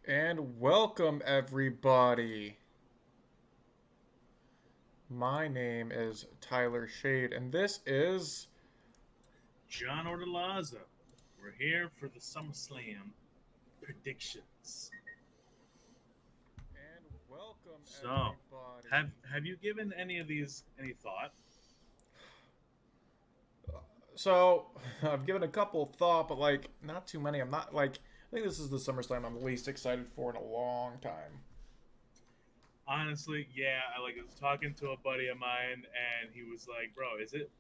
And welcome, everybody. My name is Tyler Shade, and this is. John Ortelaza. We're here for the Summerslam Predictions. And welcome, So, everybody. have you given any of these any thought? So, I've given a couple thought, but not too many. I'm not like. I think this is the SummerSlam I'm least excited for in a long time. Honestly, yeah, I was talking to a buddy of mine, and he was like, "Bro, is it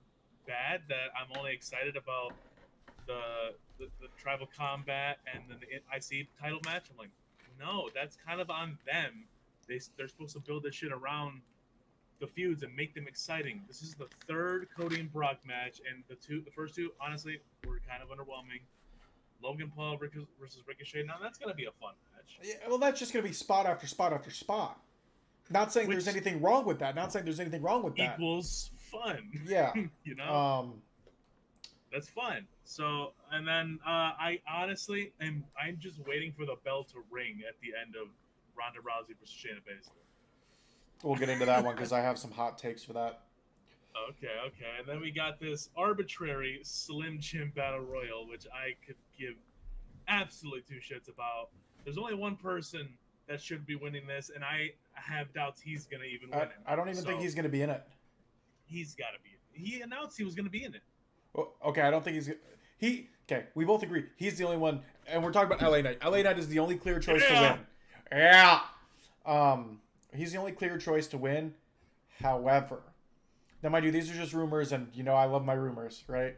bad that I'm only excited about the tribal combat and then the IC title match?" I'm like, "No, that's kind of on them. They're supposed to build this shit around the feuds and make them exciting. This is the third Cody and Brock match, and the first two, honestly, were kind of underwhelming. Logan Paul versus Ricochet. Now that's gonna be a fun match. Yeah, well, that's just going to be spot after spot after spot. Not saying there's Which anything wrong with that. Not saying there's anything wrong with that. equals fun. Yeah. you know, Um, that's fun. So, and then I honestly I'm just waiting for the bell to ring at the end of Ronda Rousey versus Shayna Baszler. we'll get into that one because I have some hot takes for that. Okay. And then we got this arbitrary Slim Jim Battle Royal, which I could give absolutely two shits about. There's only one person that should be winning this, and I have doubts he's gonna even win I, it. I don't even think So he's going to be in it. he's got to be. He announced he was gonna be in it. Well, okay, I don't think he's he. Okay, we both agree he's the only one, and we're talking about LA Knight. LA Knight is the only clear choice to Yeah. win. Yeah. He's the only clear choice to win. However, now mind you, these are just rumors, and I love my rumors, right?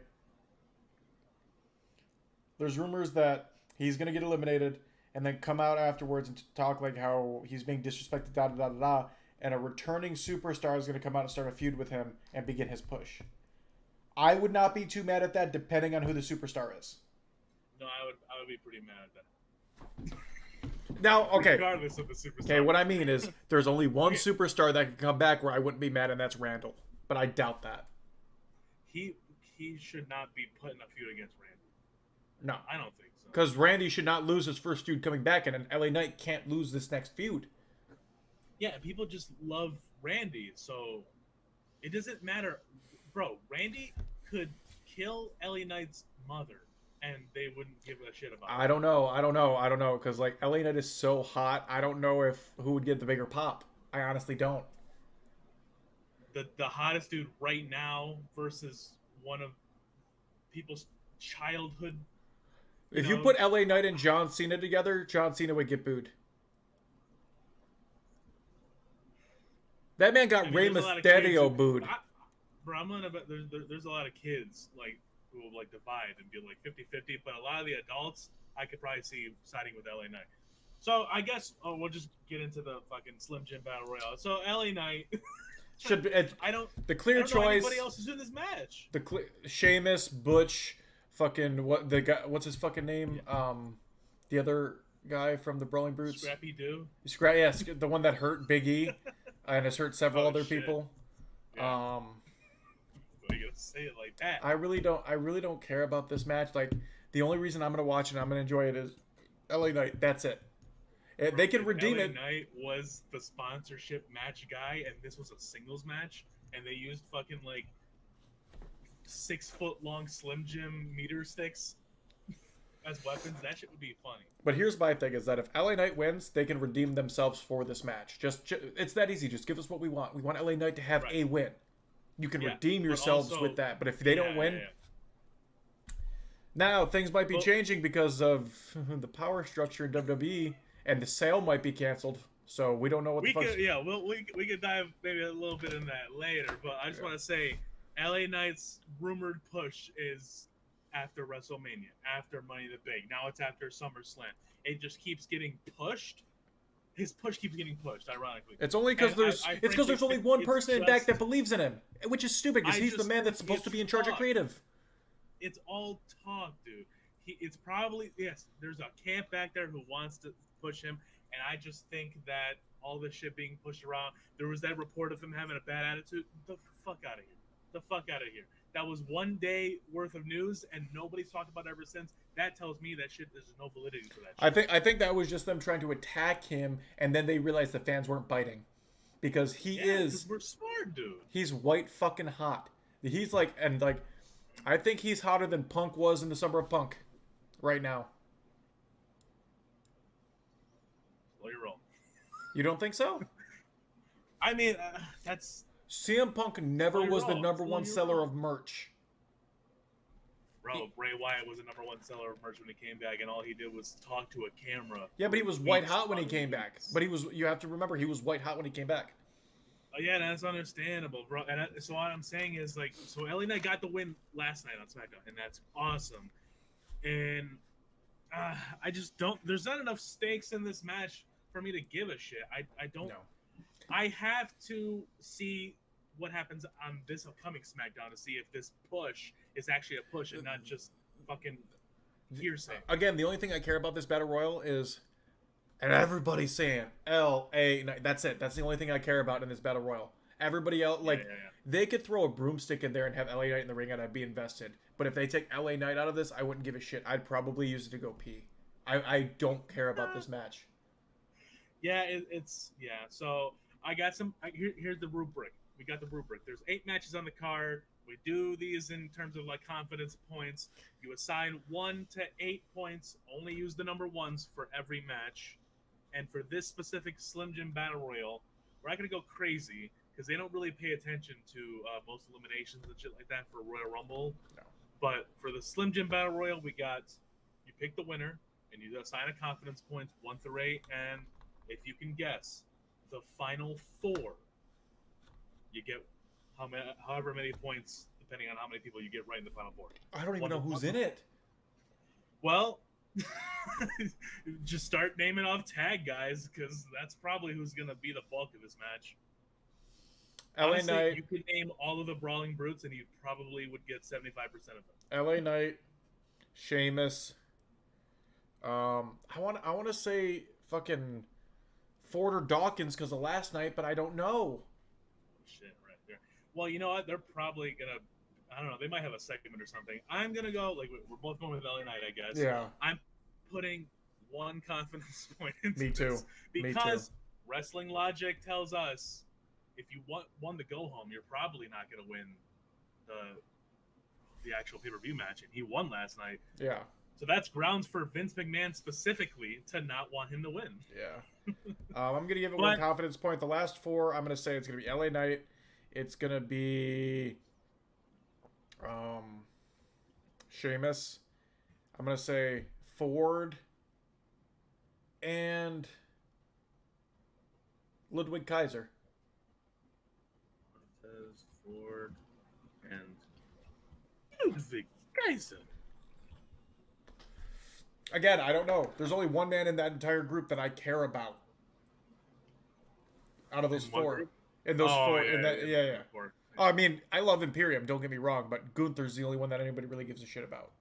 There's rumors that he's gonna get eliminated, and then come out afterwards and talk like how he's being disrespected, da da da da da, and a returning superstar is gonna come out and start a feud with him and begin his push. I would not be too mad at that, depending on who the superstar is. No, I would be pretty mad at that. Now, okay, Regardless of the okay. superstar. What I mean is, there's only one Okay, superstar that can come back where I wouldn't be mad, and that's Randall. But I doubt that. he he should not be put in a feud against Randy. No, I don't think so. because Randy should not lose his first feud coming back, and an LA Knight can't lose this next feud. Yeah, people just love Randy, so it doesn't matter, bro. Randy could kill Ellie Knight's mother, and they wouldn't give a shit about I don't know. I don't know. Because LA Knight is so hot. I don't know if who would get the bigger pop. I honestly don't. it. The hottest dude right now versus one of people's childhood. You If you know, put LA Knight and John Cena together, John Cena would get booed. That man I got mean, Rey there's a lot of kids who, Mysterio booed. bro, I'm gonna bet there's a lot of kids like who will like divide and be like 50-50, but a lot of the adults I could probably see siding with LA Knight. So I guess we'll just get into the fucking Slim Jim Battle Royale. So LA Knight, Should be I don't the I clear don't know anybody choice. else who's in this match. Sheamus, Butch, fucking what the guy? What's his fucking name? The other guy from the Brawling Brutes. Scrappy Doo. Yes, the one that hurt Big E, and has hurt several Oh other shit. people. Yeah. Um, Why you gonna say it like that? I really don't. I really don't care about this match. Like the only reason I'm gonna watch it, and I'm gonna enjoy it, is LA Knight. That's it. They can redeem LA it. Knight was the sponsorship match guy, and this was a singles match, and they used fucking like 6 foot long Slim Jim meter sticks as weapons. That shit would be funny. But here's my thing: is that if LA Knight wins, they can redeem themselves for this match. It's that easy. Just give us what we want. We want LA Knight to have Right. a win. You can Yeah. redeem But yourselves also, with that. But if they don't win, yeah. now things might be Well, changing because of the power structure in WWE, and the sale might be canceled. So we don't know what the we fuck. could, yeah, we could dive maybe a little bit in that later. But I just Yeah. want to say, LA Knight's rumored push is after WrestleMania, after Money in the Bank. Now it's after SummerSlam. It just keeps getting pushed. His push keeps getting pushed, ironically. It's only because And there's I it's because frankly there's only think one it's person in back just that believes in him, which is stupid because I he's the just man that's supposed it's to be in charge of talk. creative. It's all talk, dude. It's probably yes. There's a camp back there who wants to push him, and I just think that all this shit being pushed around. There was that report of him having a bad attitude. The fuck out of here. The fuck out of here. That was one day worth of news, and nobody's talked about it ever since. that tells me that shit. There's no validity to that. I think that was just them trying to attack him, and then they realized the fans weren't biting, because because we're smart, dude. he's white fucking hot. He's like, and like, I think he's hotter than Punk was in the Summer of Punk, right now. Slow your roll. You don't think so? I mean, that's CM Punk never Slow your was the roll. number Slow one your seller roll. of merch. bro. Bray Wyatt was the number one seller of merch when he came back, and all he did was talk to a camera. Yeah, but he was for white weeks hot when he on came back. weeks. But he was. You have to remember, he was white hot when he came back. Yeah, that's understandable, bro. And so what I'm saying is, like, so LA Knight got the win last night on SmackDown, and that's awesome. And I just don't. There's not enough stakes in this match for me to give a shit. I don't. No. I have to see what happens on this upcoming SmackDown to see if this push is actually a push and not just fucking hearsay. Again, the only thing I care about this battle royal is, and everybody's saying LA Knight. That's it. That's the only thing I care about in this battle royal. Everybody else, like, Yeah. they could throw a broomstick in there and have LA Knight in the ring, and I'd be invested. But if they take LA Knight out of this, I wouldn't give a shit. I'd probably use it to go pee. I don't care about this match. Yeah, it's yeah. So I got some. Here's the rubric. We got the rubric. There's 8 matches on the card. We do these in terms of like confidence points. You assign 1 to 8 points. Only use the number ones for every match. And for this specific Slim Jim Battle Royal, we're not gonna go crazy because they don't really pay attention to most eliminations and shit like that for Royal Rumble. No. But for the Slim Jim Battle Royal, we got you pick the winner and you assign a confidence points 1 through 8, and if you can guess the final 4, you get however many points depending on how many people you get right in the final 4. I don't even know who's in it. Well, just start naming off tag guys because that's probably who's gonna be the bulk of this match. LA Honestly, Knight. you could name all of the Brawling Brutes and you probably would get 75% of them. LA Knight, Sheamus. I want to say fucking Ford or Dawkins because of last night, but I don't know. Shit, right there. Well, you know what? They're probably gonna. I don't know. They might have a segment or something. I'm gonna go. Like we're both going with LA Knight, I guess. Yeah. I'm putting 1 confidence point into Me too. this because wrestling logic tells us if you want one to go home, you're probably not gonna win the actual pay-per-view match, and he won last night. Yeah. So that's grounds for Vince McMahon specifically to not want him to win. Yeah. I'm gonna give it 1 confidence point. The last 4, I'm gonna say it's gonna be LA Knight. It's gonna be Sheamus. I'm gonna say Ford and Ludwig Kaiser. Montez, Ford, and Ludwig Kaiser. Again, I don't know. There's only one man in that entire group that I care about. Out of those 4. Group? In those 4. Yeah. Yeah. Oh, I mean, I love Imperium, don't get me wrong, but Gunther's the only one that anybody really gives a shit about.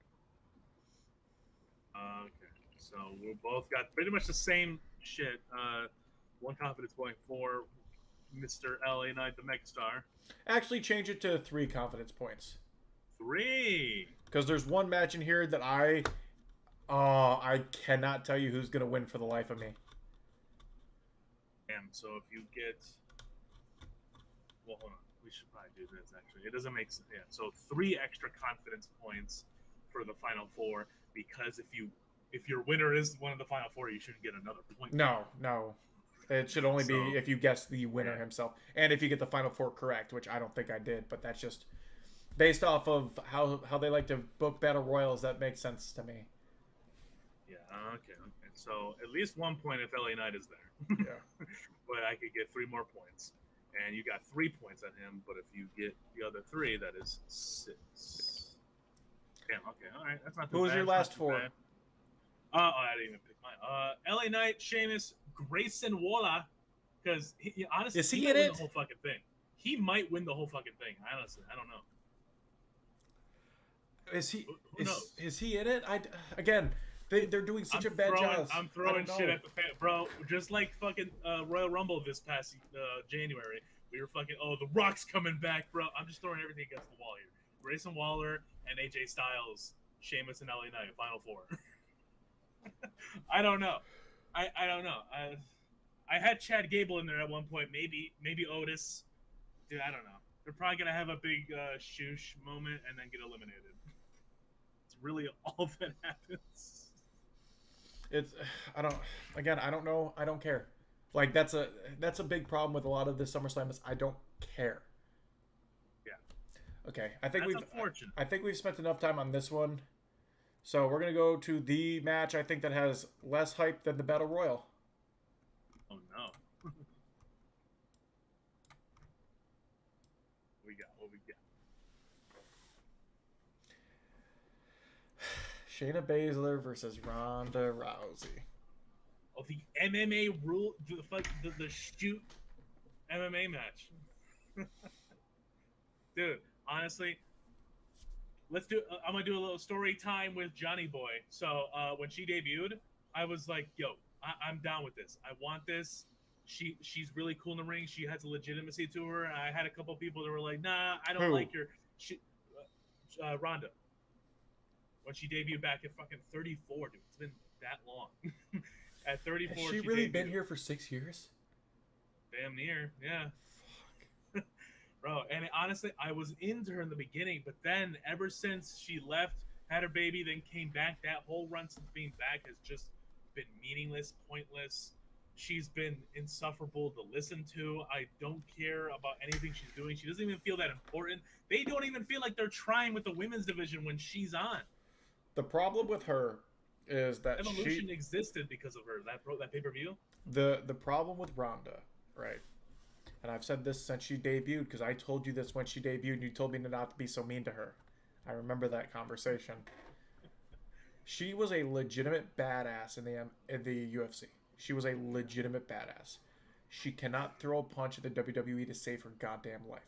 Okay, so we both got pretty much the same shit. 1 confidence point for Mr. LA Knight, the Megastar. Actually, change it to 3 confidence points. 3. Because there's one match in here that I cannot tell you who's going to win for the life of me. Damn, so if you get... Well, hold on. We should probably do this, actually. It doesn't make sense. Yeah, so 3 extra confidence points for the final 4, because if your winner is one of the final 4, you shouldn't get another point. No. It should only be if you guess the winner himself. And if you get the final 4 correct, which I don't think I did, but that's just based off of how they like to book battle royals. That makes sense to me. Yeah, okay. So at least 1 point if LA Knight is there. Yeah. But I could get 3 more points. And you got 3 points on him, but if you get the other 3, that is 6. Damn, okay, all right. That's not too bad. Who was your last 4? I didn't even pick mine. LA Knight, Sheamus, Grayson Waller, because honestly, is he might in win it? the whole fucking thing. He might win the whole fucking thing. Honestly, I don't know. Is he? Who knows? Is he in it? They're doing such a bad job. I'm throwing shit at the fan, bro. Just like fucking Royal Rumble this past January, we were fucking, the Rock's coming back, bro. I'm just throwing everything against the wall here. Grayson Waller and AJ Styles Sheamus and LA Knight, Final Four. I don't know. I don't know. I had Chad Gable in there at one point. Maybe Otis. Dude, I don't know. They're probably gonna have a big shoosh moment and then get eliminated. It's really all that happens. It's I don't know. I don't care. Like that's a big problem with a lot of this SummerSlam is I don't care. Yeah. Okay, Unfortunate. I think we've spent enough time on this one. So we're gonna go to the match I think that has less hype than the Battle Royal. Oh no. What we got? Shayna Baszler versus Ronda Rousey. Oh, the MMA rule, the shoot MMA match. Dude, honestly, let's do. I'm gonna do a little story time with Johnny Boy. So when she debuted, I was like, "Yo, I'm down with this. I want this." She's really cool in the ring. She has a legitimacy to her. I had a couple people that were like, "Nah, I don't like her." Ronda. When she debuted back at fucking 34, dude, it's been that long. At 34, has she really been here for 6 years? Damn near, yeah. Fuck. Bro, and honestly, I was into her in the beginning, but then ever since she left, had her baby, then came back, that whole run since being back has just been meaningless, pointless. She's been insufferable to listen to. I don't care about anything she's doing. She doesn't even feel that important. They don't even feel like they're trying with the women's division when she's on. The problem with her is that Evolution existed because of her. That pay-per-view. The problem with Ronda, right? And I've said this since she debuted because I told you this when she debuted and you told me not to be so mean to her. I remember that conversation. She was a legitimate badass in the UFC. She was a legitimate badass. She cannot throw a punch at the WWE to save her goddamn life.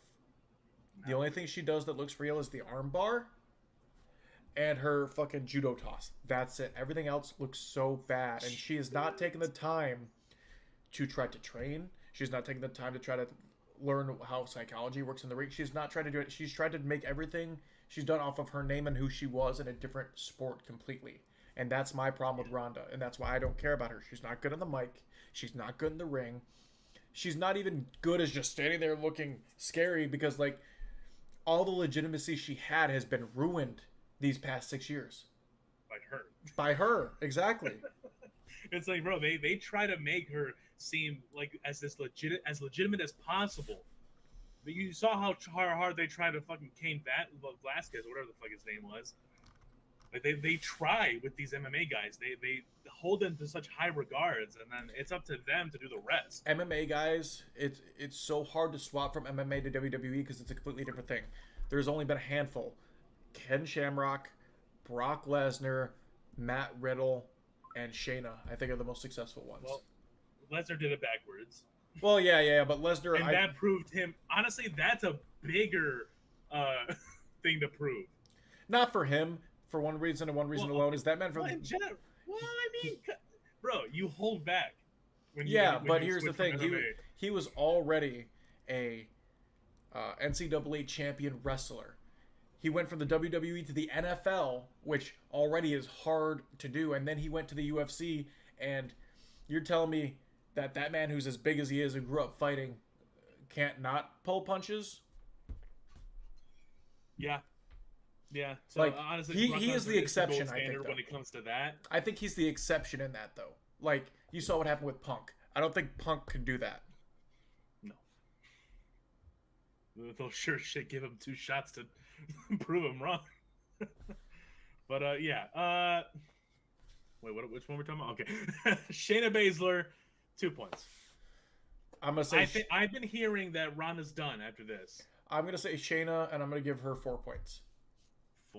No. The only thing she does that looks real is the arm bar and her fucking judo toss. That's it. Everything else looks so bad. And she is not taking the time to try to train. She's not taking the time to try to learn how psychology works in the ring. She's not trying to do it. She's tried to make everything she's done off of her name and who she was in a different sport completely. And that's my problem with Ronda. And that's why I don't care about her. She's not good on the mic. She's not good in the ring. She's not even good as just standing there looking scary because, like, all the legitimacy she had has been ruined these past 6 years. By her, exactly. It's like, bro, they try to make her seem like as legitimate as possible. But you saw how hard they tried to fucking Cain Velasquez, whatever the fuck his name was. Like they try with these MMA guys. They hold them to such high regards, and then it's up to them to do the rest. MMA guys, it's so hard to swap from MMA to WWE because it's a completely different thing. There's only been a handful: Ken Shamrock, Brock Lesnar, Matt Riddle, and Shayna. I think are the most successful ones. Well, Lesnar did it backwards. Well, yeah, but Lesnar, and that proved him. Honestly, that's a bigger thing to prove. Not for him. For one reason and one reason alone is that man from. Well, I mean, bro, you hold back. When here's the thing: he was already a NCAA champion wrestler. He went from the WWE to the NFL, which already is hard to do, and then he went to the UFC. And you're telling me that man who's as big as he is, who grew up fighting, can't not pull punches? Yeah. Yeah, so like honestly, he is the exception. I think when it comes to that, I think he's the exception in that though. Like you saw what happened with Punk. I don't think Punk could do that. No, they'll sure shit give him 2 shots to prove him wrong. But yeah. Wait, which one we're talking about? Okay, Shayna Baszler, 2 points. I'm gonna say I've been hearing that Ronda's done after this. I'm gonna say Shayna, and I'm gonna give her 4 points.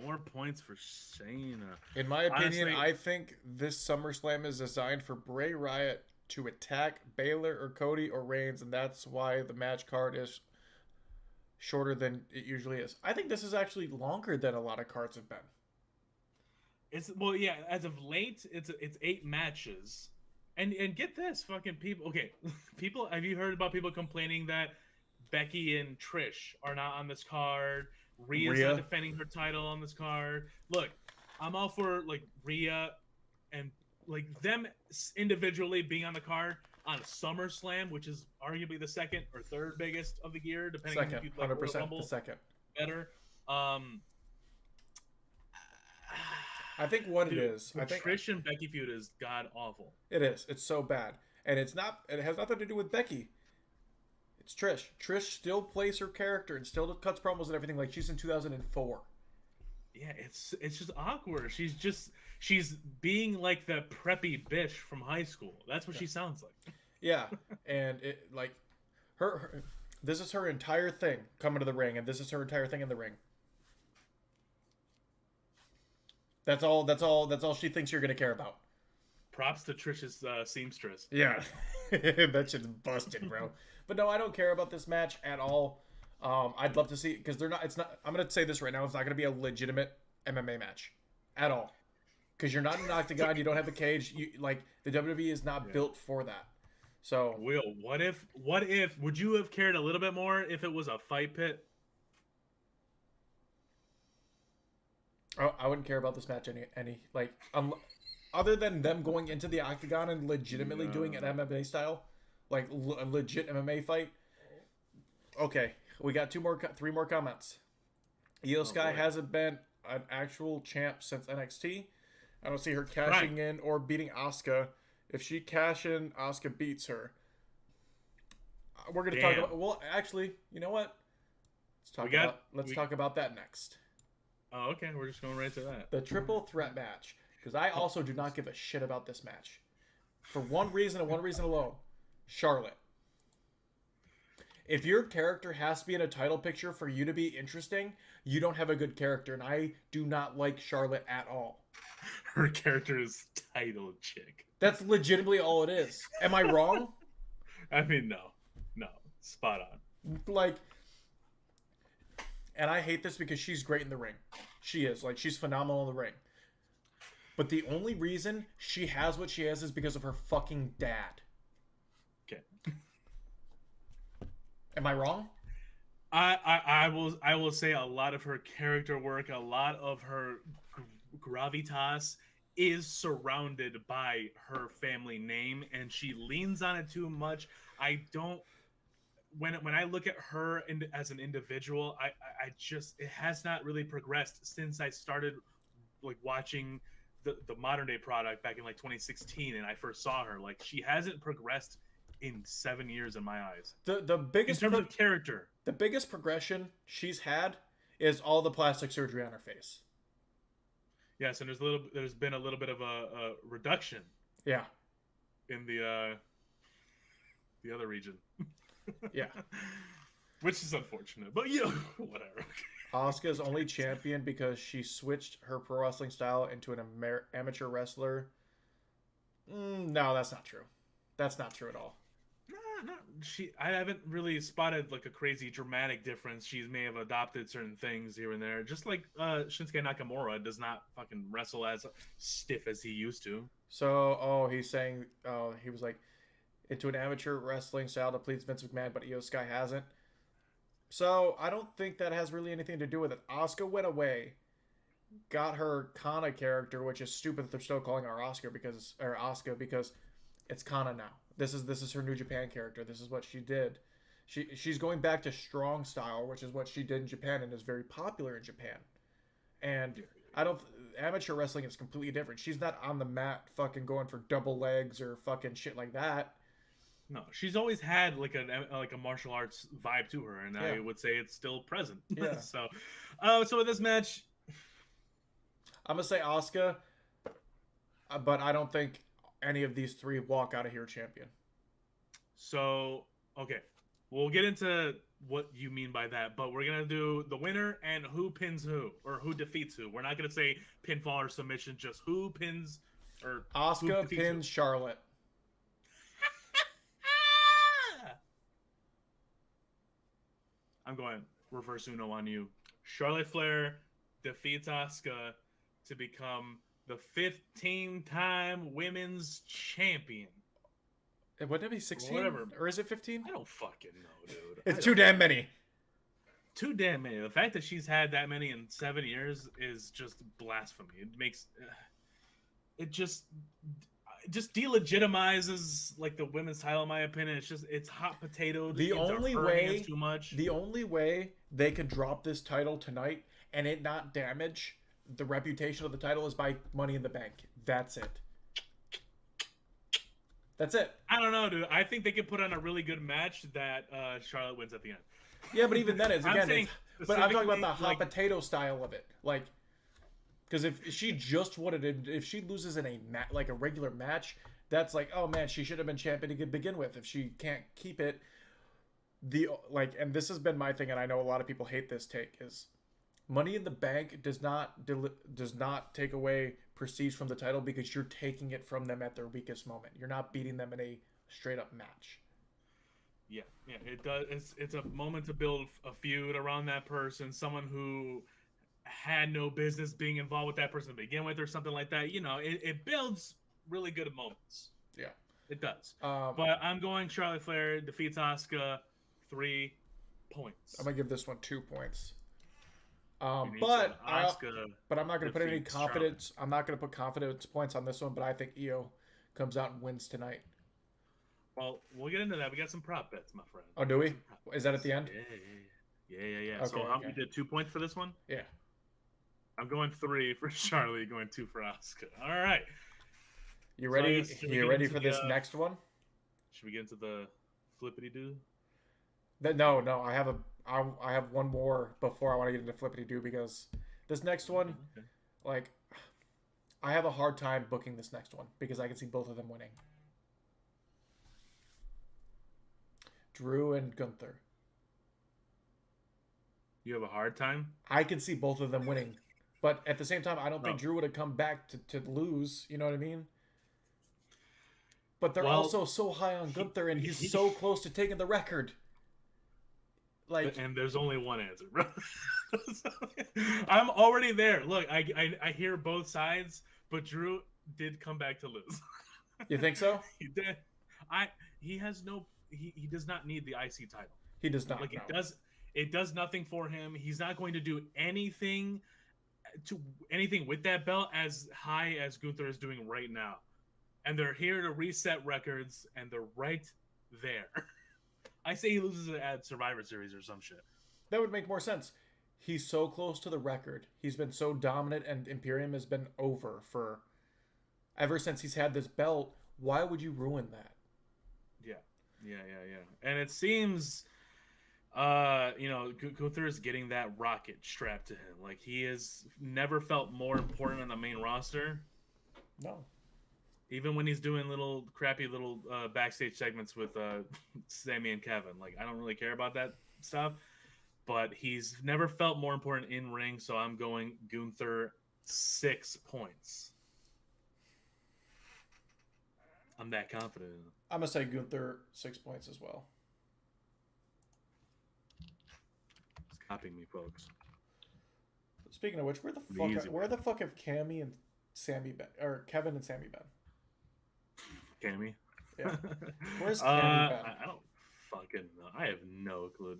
4 points for Shayna. In my opinion, honestly, I think this SummerSlam is designed for Bray Wyatt to attack Baylor or Cody or Reigns, and that's why the match card is shorter than it usually is. I think this is actually longer than a lot of cards have been. Yeah, as of late, it's 8 matches. And get this, fucking people. Okay, people, have you heard about people complaining that Becky and Trish are not on this card? Rhea's not defending her title on this card. Look, I'm all for like Rhea and like them individually being on the card on SummerSlam, which is arguably the second or third biggest of the year, depending on Second, if you like Royal 100% the Rumble second. better. Um, I think what it dude, is, the I think Trish and Becky feud is god awful. it is. It's so bad, and it's not. It has nothing to do with Becky. It's Trish. Trish still plays her character and still cuts promos and everything like she's in 2004. Yeah, it's just awkward. She's being like the preppy bitch from high school. That's what she sounds like. Yeah, and it like her this is her entire thing coming to the ring, and this is her entire thing in the ring. That's all. That's all. That's all she thinks you're gonna care about. Props to Trish's seamstress. Yeah, that shit's busted, bro. But no, I don't care about this match at all. I'd love to see because they're not. It's not. I'm gonna say this right now. It's not gonna be a legitimate MMA match at all. Because you're not in an octagon. You don't have the cage. You like the WWE is not built for that. So, Will, what if would you have cared a little bit more if it was a fight pit? I wouldn't care about this match any like other than them going into the octagon and legitimately doing an MMA style, like a legit MMA fight. Okay, we got three more comments. Io Sky hasn't been an actual champ since NXT. I don't see her cashing in or beating Asuka. If she cash in, Asuka beats her. We're gonna talk about. Well, actually, you know what? Let's talk about that next. Oh, okay. We're just going right to that. The triple threat match. Because I also do not give a shit about this match. For one reason and one reason alone. Charlotte. If your character has to be in a title picture for you to be interesting, you don't have a good character. And I do not like Charlotte at all. Her character is title chick. That's legitimately all it is. Am I wrong? I mean, no. Spot on. Like... And I hate this because she's great in the ring. She is. Like, she's phenomenal in the ring. But the only reason she has what she has is because of her fucking dad. Okay. Am I wrong? I will say a lot of her character work, a lot of her gravitas is surrounded by her family name, and she leans on it too much. I don't... When I look at her as an individual, I just it has not really progressed since I started like watching the modern day product back in like 2016, and I first saw her. Like she hasn't progressed in 7 years in my eyes. The biggest in terms of character, the biggest progression she's had is all the plastic surgery on her face. Yes, and there's been a little bit of a reduction. Yeah. In the other region. Yeah. Which is unfortunate, but you know, whatever. Asuka's only champion because she switched her pro wrestling style into an amateur wrestler. No, that's not true. That's not true at all. I haven't really spotted like a crazy dramatic difference. She may have adopted certain things here and there, just like Shinsuke Nakamura does not fucking wrestle as stiff as he used to. So, he's saying, he was like into an amateur wrestling style that pleases Vince McMahon, but Io Sky hasn't. So I don't think that has really anything to do with it. Asuka went away, got her Kana character, which is stupid that they're still calling her Asuka because it's Kana now. This is her New Japan character. This is what she did. She's going back to strong style, which is what she did in Japan and is very popular in Japan. And amateur wrestling is completely different. She's not on the mat fucking going for double legs or fucking shit like that. No, she's always had like a martial arts vibe to her, and I would say it's still present. Yeah. So with this match, I'm gonna say Asuka, but I don't think any of these three walk out of here champion. So okay, we'll get into what you mean by that, but we're gonna do the winner and who pins who or who defeats who. We're not gonna say pinfall or submission, just who pins or Asuka pins Charlotte. I'm going reverse Uno on you. Charlotte Flair defeats Asuka to become the 15-time women's champion. Wouldn't it be 16? Whatever. Or is it 15? I don't fucking know, dude. It's too damn many. too damn many. The fact that she's had that many in 7 years is just blasphemy. It makes it just delegitimizes like the women's title, in my opinion. It's hot potatoed The into only her way, hands too much. the only way they could drop this title tonight and it not damage the reputation of the title is by Money in the Bank. That's it. That's it. I don't know, dude. I think they could put on a really good match that Charlotte wins at the end. Yeah, but even then, it's I'm again. saying But I'm talking about the specifically, hot potato style of it, like because if she just wanted it, if she loses in a like a regular match, that's like, oh man, she should have been champion to begin with. If she can't keep it, and this has been my thing, and I know a lot of people hate this take is Money in the Bank does not take away prestige from the title because you're taking it from them at their weakest moment. You're not beating them in a straight up match. Yeah, it does. It's a moment to build a feud around that person, someone who had no business being involved with that person to begin with, or something like that. You know, it builds really good moments. Yeah, it does. But I'm going Charlotte Flair defeats Asuka, 3 points. I'm gonna give this one 2 points. Asuka But I'm not going to put any defeats confidence. I'm not going to put confidence points on this one. But I think Io comes out and wins tonight. Well, we'll get into that. We got some prop bets, my friend. Oh, do we? Is that at the end? Yeah. Okay, So okay. we did 2 points for this one? Yeah. I'm going 3 for Charlie, going 2 for Asuka. All right. You ready? So you ready for this next one? Should we get into the flippity doo? No. I have one more before I want to get into flippity doo because this next one, like, I have a hard time booking this next one because I can see both of them winning. Drew and Gunther. You have a hard time? I can see both of them winning. But at the same time, I don't think Drew would have come back to lose. You know what I mean? But they're also so high on Gunther, and he's so close to taking the record. Like, and there's only one answer, bro. I'm already there. Look, I hear both sides, but Drew did come back to lose. You think so? He did. He has no. He does not need the IC title. He does not. Like it does nothing for him. He's not going to do anything with that belt as high as Gunther is doing right now. And they're here to reset records, and they're right there. I say he loses it at Survivor Series or some shit. That would make more sense. He's so close to the record. He's been so dominant, and Imperium has been over for ever since he's had this belt. Why would you ruin that? Yeah. And it seems, Gunther is getting that rocket strapped to him. Like, he has never felt more important on the main roster. No. Even when he's doing crappy little backstage segments with Sammy and Kevin. Like, I don't really care about that stuff. But he's never felt more important in ring, so I'm going Gunther 6 points. I'm that confident in him. I'm going to say Gunther 6 points as well. He's copying me, folks. Speaking of which, where the fuck have Cammy and Sammy been? Or Kevin and Sammy been? Cammy? Yeah. Where's Cammy been? I don't fucking know. I have no clue.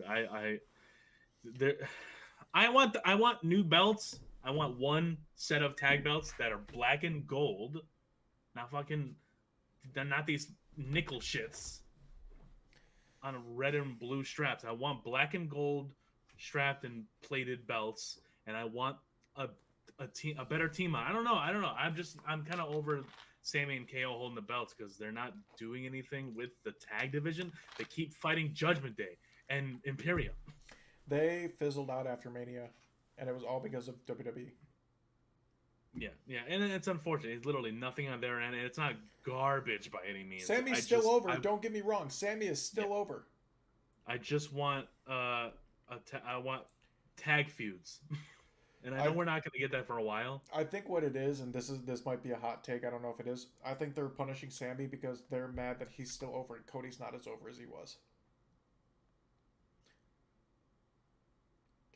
I want new belts. I want one set of tag belts that are black and gold. Not these nickel shits on red and blue straps. I want black and gold strapped and plated belts, and I want a better team. I don't know. I'm kind of over Sammy and KO holding the belts because they're not doing anything with the tag division. They keep fighting Judgment Day and Imperium. They fizzled out after Mania, and it was all because of WWE. Yeah, and it's unfortunate. It's literally nothing on their end, and it's not garbage by any means. Sammy's still over. Don't get me wrong. Sammy is still over. I just want I want tag feuds, and I know we're not going to get that for a while. I think what it is, and this might be a hot take. I don't know if it is. I think they're punishing Sammy because they're mad that he's still over and Cody's not as over as he was.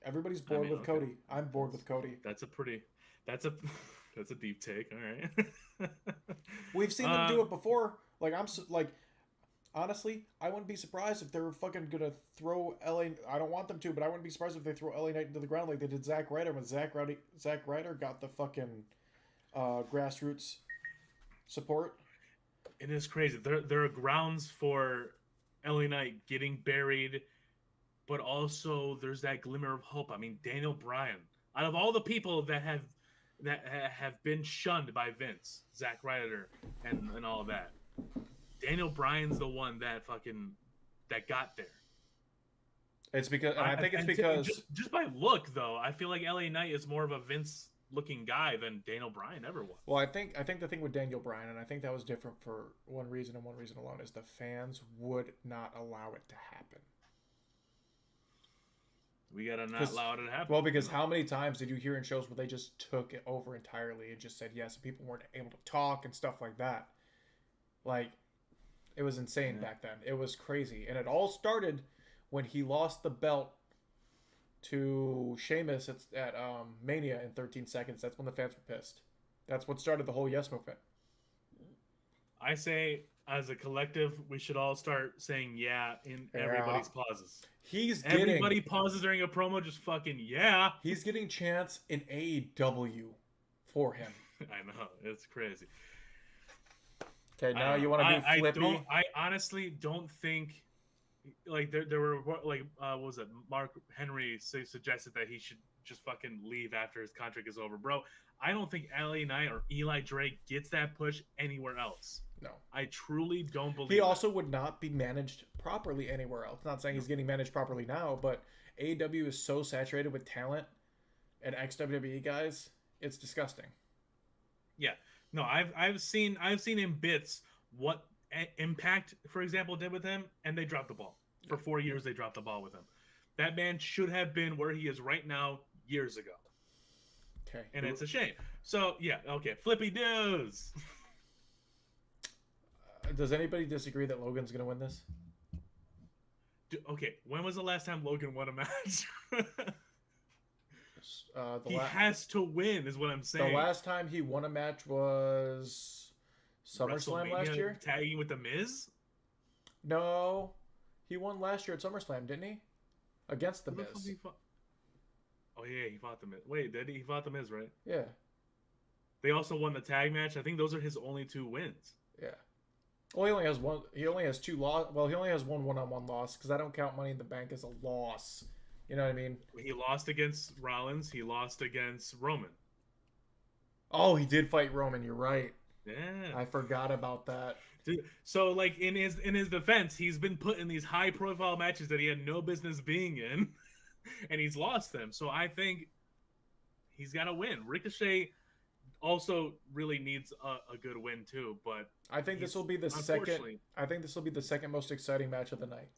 Everybody's bored with Cody. I'm bored with Cody. That's a deep take. All right. We've seen them do it before. Like I'm honestly, I wouldn't be surprised if they're fucking gonna throw LA. I don't want them to, but I wouldn't be surprised if they throw LA Knight into the ground like they did Zack Ryder when Zack Ryder got the fucking grassroots support. It is crazy. There are grounds for LA Knight getting buried, but also there's that glimmer of hope. I mean, Daniel Bryan, out of all the people that have been shunned by Vince, Zack Ryder, and all of that, Daniel Bryan's the one that got there. It's because, and I think it's because just by look though, I feel like LA Knight is more of a Vince looking guy than Daniel Bryan ever was. well, I think the thing with Daniel Bryan, and I think that was different for one reason and one reason alone, is the fans would not allow it to happen. We gotta not allow it to happen. Well, because how many times did you hear in shows where they just took it over entirely and just said yes, and people weren't able to talk and stuff like that? Like, it was insane back then. It was crazy, and it all started when he lost the belt to Sheamus at Mania in 13 seconds. That's when the fans were pissed. That's what started the whole yes movement. I say, as a collective, we should all start saying yeah in everybody's pauses. Everybody pauses during a promo, just fucking yeah. He's getting chants in AEW for him. I know, it's crazy. Okay, now you want to be flippy? I honestly don't think, like, there were, like, what was it? Mark Henry suggested that he should just fucking leave after his contract is over. Bro, I don't think LA Knight or Eli Drake gets that push anywhere else. No. I truly don't believe he also would not be managed properly anywhere else. Not saying he's getting managed properly now, but AEW is so saturated with talent and ex-WWE guys, it's disgusting. Yeah. No, I've seen in bits what Impact, for example, did with him, and they dropped the ball. For 4 years, they dropped the ball with him. That man should have been where he is right now years ago. Okay. And it's a shame. So, yeah, okay. Flippy news. Does anybody disagree that Logan's going to win this? Okay, when was the last time Logan won a match? He he has to win, is what I'm saying. The last time he won a match was SummerSlam last year? Tagging with The Miz? No. He won last year at SummerSlam, didn't he? Against The Miz. Oh, yeah, he fought The Miz. Wait, did he? He fought The Miz, right? Yeah. They also won the tag match. I think those are his only 2 wins. Yeah. Well, he only has one. He only has 2 loss. Well, he only has one one-on-one loss because I don't count Money in the Bank as a loss. You know what I mean? He lost against Rollins. He lost against Roman. Oh, he did fight Roman. You're right. Yeah. I forgot about that. So, like, in his defense, he's been put in these high-profile matches that he had no business being in, and he's lost them. So I think he's got to win. Ricochet also really needs a good win too, but I think this will be the second. I think this will be the second most exciting match of the night.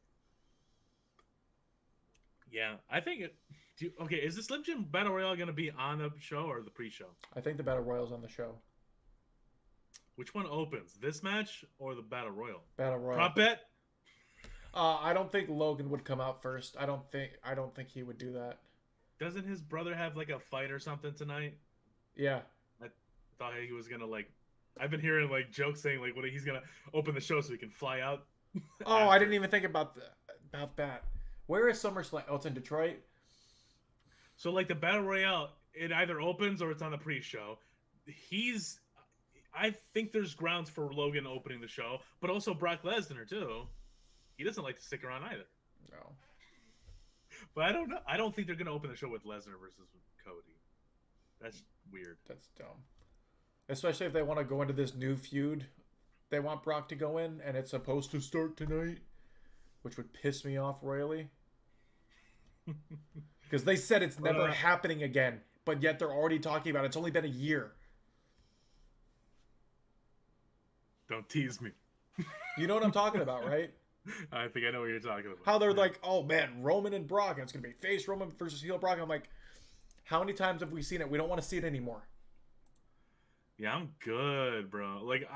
Yeah, I think it. Okay, is the Slim Jim Battle Royale going to be on the show or the pre-show? I think the Battle Royale's on the show. Which one opens, this match or the Battle Royal? Battle Royal. Prop bet. I don't think Logan would come out first. I don't think he would do that. Doesn't his brother have like a fight or something tonight? Yeah. I thought he was gonna like. I've been hearing like jokes saying like he's gonna open the show so he can fly out. Oh, I didn't even think about that. Where is SummerSlam? Oh, it's in Detroit. So like the Battle Royale, it either opens or it's on the pre-show. I think there's grounds for Logan opening the show, but also Brock Lesnar too. He doesn't like to stick around either. No. But I don't know. I don't think they're gonna open the show with Lesnar versus Cody. That's weird. That's dumb. Especially if they want to go into this new feud. They want Brock to go in, and it's supposed to start tonight, which would piss me off royally. Because they said it's never happening again, but yet they're already talking about it. It's only been a year. Don't tease me. You know what I'm talking about, right? I think I know what you're talking about. How they're like, oh man, Roman and Brock, and it's going to be face Roman versus heel Brock. I'm like, how many times have we seen it? We don't want to see it anymore. Yeah, I'm good, bro. Like,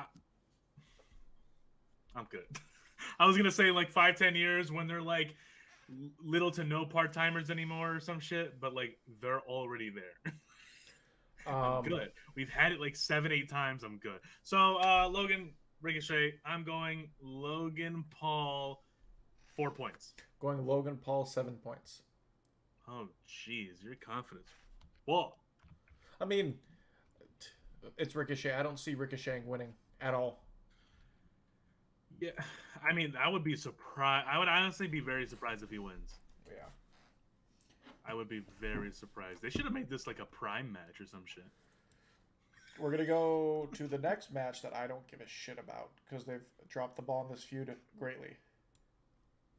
I'm good. I was going to say like 5-10 years when they're like little to no part-timers anymore or some shit, but like they're already there. I'm good. We've had it like 7-8 times. I'm good. So, Logan, Ricochet. I'm going Logan Paul, 4 points. Going Logan Paul, 7 points. Oh, jeez, your confidence. Whoa. I mean, it's Ricochet. I don't see Ricochet winning at all. Yeah, I mean, I would be surprised. I would honestly be very surprised if he wins. Yeah. I would be very surprised. They should have made this like a prime match or some shit. We're going to go to the next match that I don't give a shit about because they've dropped the ball in this feud greatly.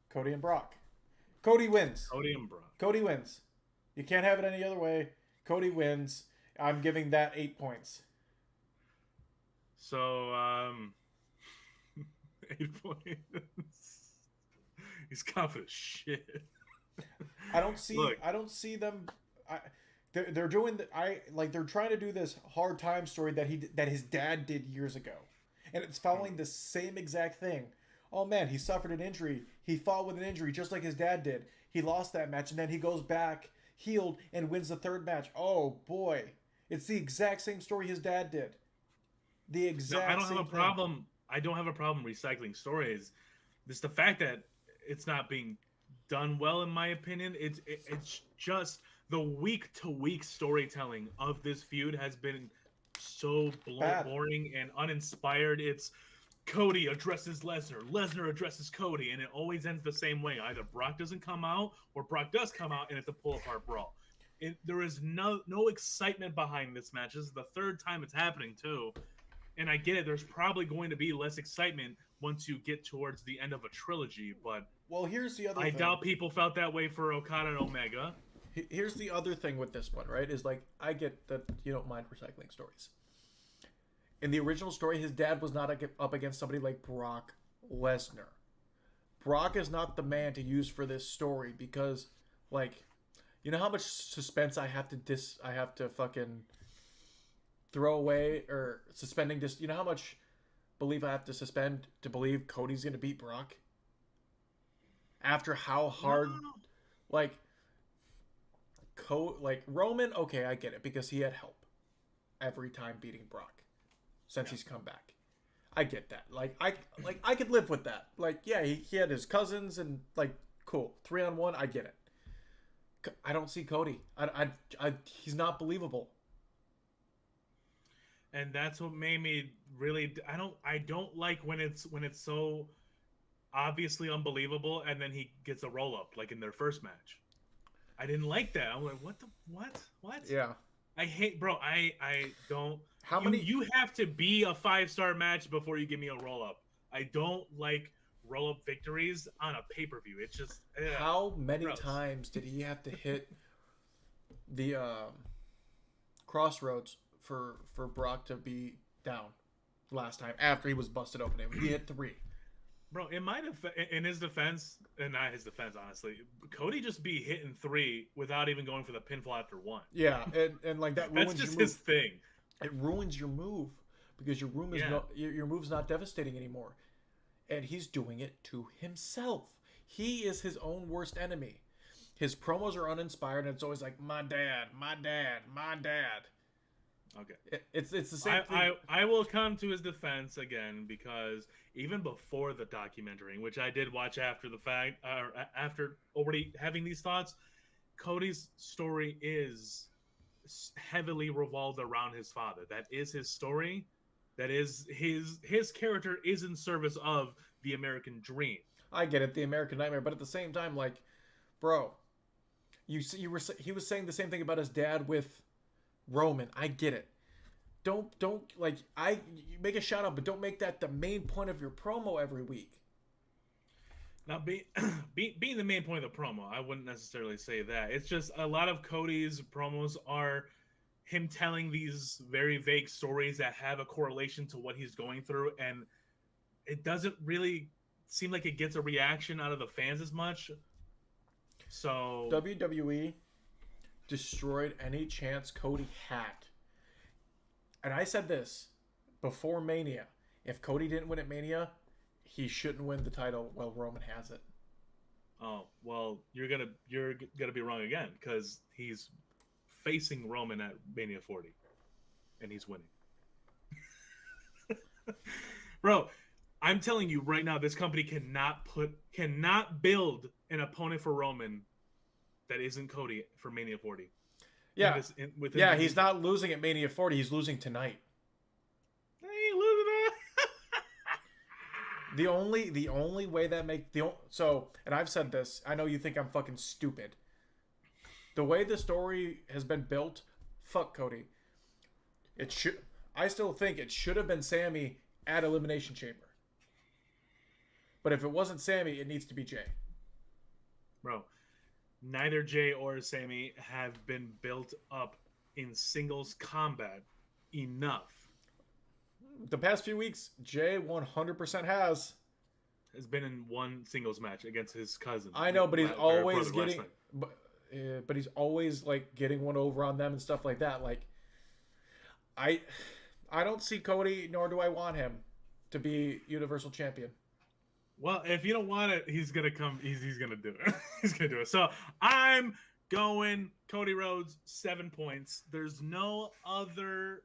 Cody and Brock. Cody wins. Cody and Brock. Cody wins. You can't have it any other way. Cody wins. I'm giving that 8 points. So, 8 points. He's confident shit. I don't see them. They're doing they're trying to do this hard time story that his dad did years ago, and it's following the same exact thing. Oh man, he suffered an injury. He fought with an injury just like his dad did. He lost that match, and then he goes back healed and wins the third match. Oh boy, it's the exact same story his dad did. The exact. No, I don't same have a thing. problem. I don't have a problem recycling stories. It's the fact that it's not being done well, in my opinion. It's just the week to week storytelling of this feud has been so boring and uninspired. It's Cody addresses Lesnar, Lesnar addresses Cody, and it always ends the same way. Either Brock doesn't come out or Brock does come out and it's a pull apart brawl. There is no excitement behind this match. This is the third time it's happening too. And I get it, there's probably going to be less excitement once you get towards the end of a trilogy, but well, here's the other I thing. doubt people felt that way for Okada and Omega. Here's the other thing with this one, right? Is like, I get that you don't mind recycling stories. In the original story, his dad was not up against somebody like Brock Lesnar. Brock is not the man to use for this story because, like, you know how much suspense I have to fucking throw away or suspending this. You know how much belief I have to suspend to believe Cody's gonna beat Brock after how hard, like Roman. Okay, I get it because he had help every time beating Brock since he's come back. I get that. I could live with that. Like, yeah, he had his cousins and like, cool, 3-on-1. I get it. I don't see Cody. He's not believable. And that's what made me really. I don't like when it's so obviously unbelievable, and then he gets a roll up like in their first match. I didn't like that. I'm like, what? Yeah. I hate, bro. I don't. How many? You have to be a 5-star match before you give me a roll up. I don't like roll up victories on a pay per view. It's just how many gross. times did he have to hit the crossroads for Brock to be down last time after he was busted open? He hit 3. Bro, in his defense, and not his defense, honestly, Cody just be hitting 3 without even going for the pinfall after 1. Yeah, and like that ruins That's just your move. his thing. It ruins your move because your move's not devastating anymore, and he's doing it to himself. He is his own worst enemy. His promos are uninspired, and it's always like, my dad, my dad, my dad. Okay, it's the same thing. I will come to his defense again because even before the documentary, which I did watch after the fact, after already having these thoughts, Cody's story is heavily revolved around his father. That is his story. That is his character is in service of the American dream. I get it, the American nightmare, but at the same time, like, bro, he was saying the same thing about his dad with Roman. I get it. Don't like you make a shout out, but don't make that the main point of your promo every week. Now, being the main point of the promo, I wouldn't necessarily say that. It's just a lot of Cody's promos are him telling these very vague stories that have a correlation to what he's going through, and it doesn't really seem like it gets a reaction out of the fans as much. So WWE destroyed any chance Cody had. And I said this before Mania. If Cody didn't win at Mania, he shouldn't win the title while Roman has it. Oh, well, you're gonna be wrong again because he's facing Roman at Mania 40, and he's winning. Bro, I'm telling you right now, this company cannot build an opponent for Roman that isn't Cody for Mania 40. Yeah. Within Yeah, the he's meantime. not losing at Mania 40. He's losing tonight. He ain't losing that. The only way that and I've said this. I know you think I'm fucking stupid. The way the story has been built, fuck Cody. It should. I still think it should have been Sammy at Elimination Chamber. But if it wasn't Sammy, it needs to be Jay. Bro, neither Jay or Sammy have been built up in singles combat enough. The past few weeks, Jay 100% has. Has been in one singles match against his cousin. I know, but he's always getting, but he's always like getting one over on them and stuff like that. Like, I don't see Cody, nor do I want him to be Universal Champion. Well, if you don't want it, he's gonna come. He's gonna do it. He's gonna do it. So I'm going Cody Rhodes 7 points. There's no other.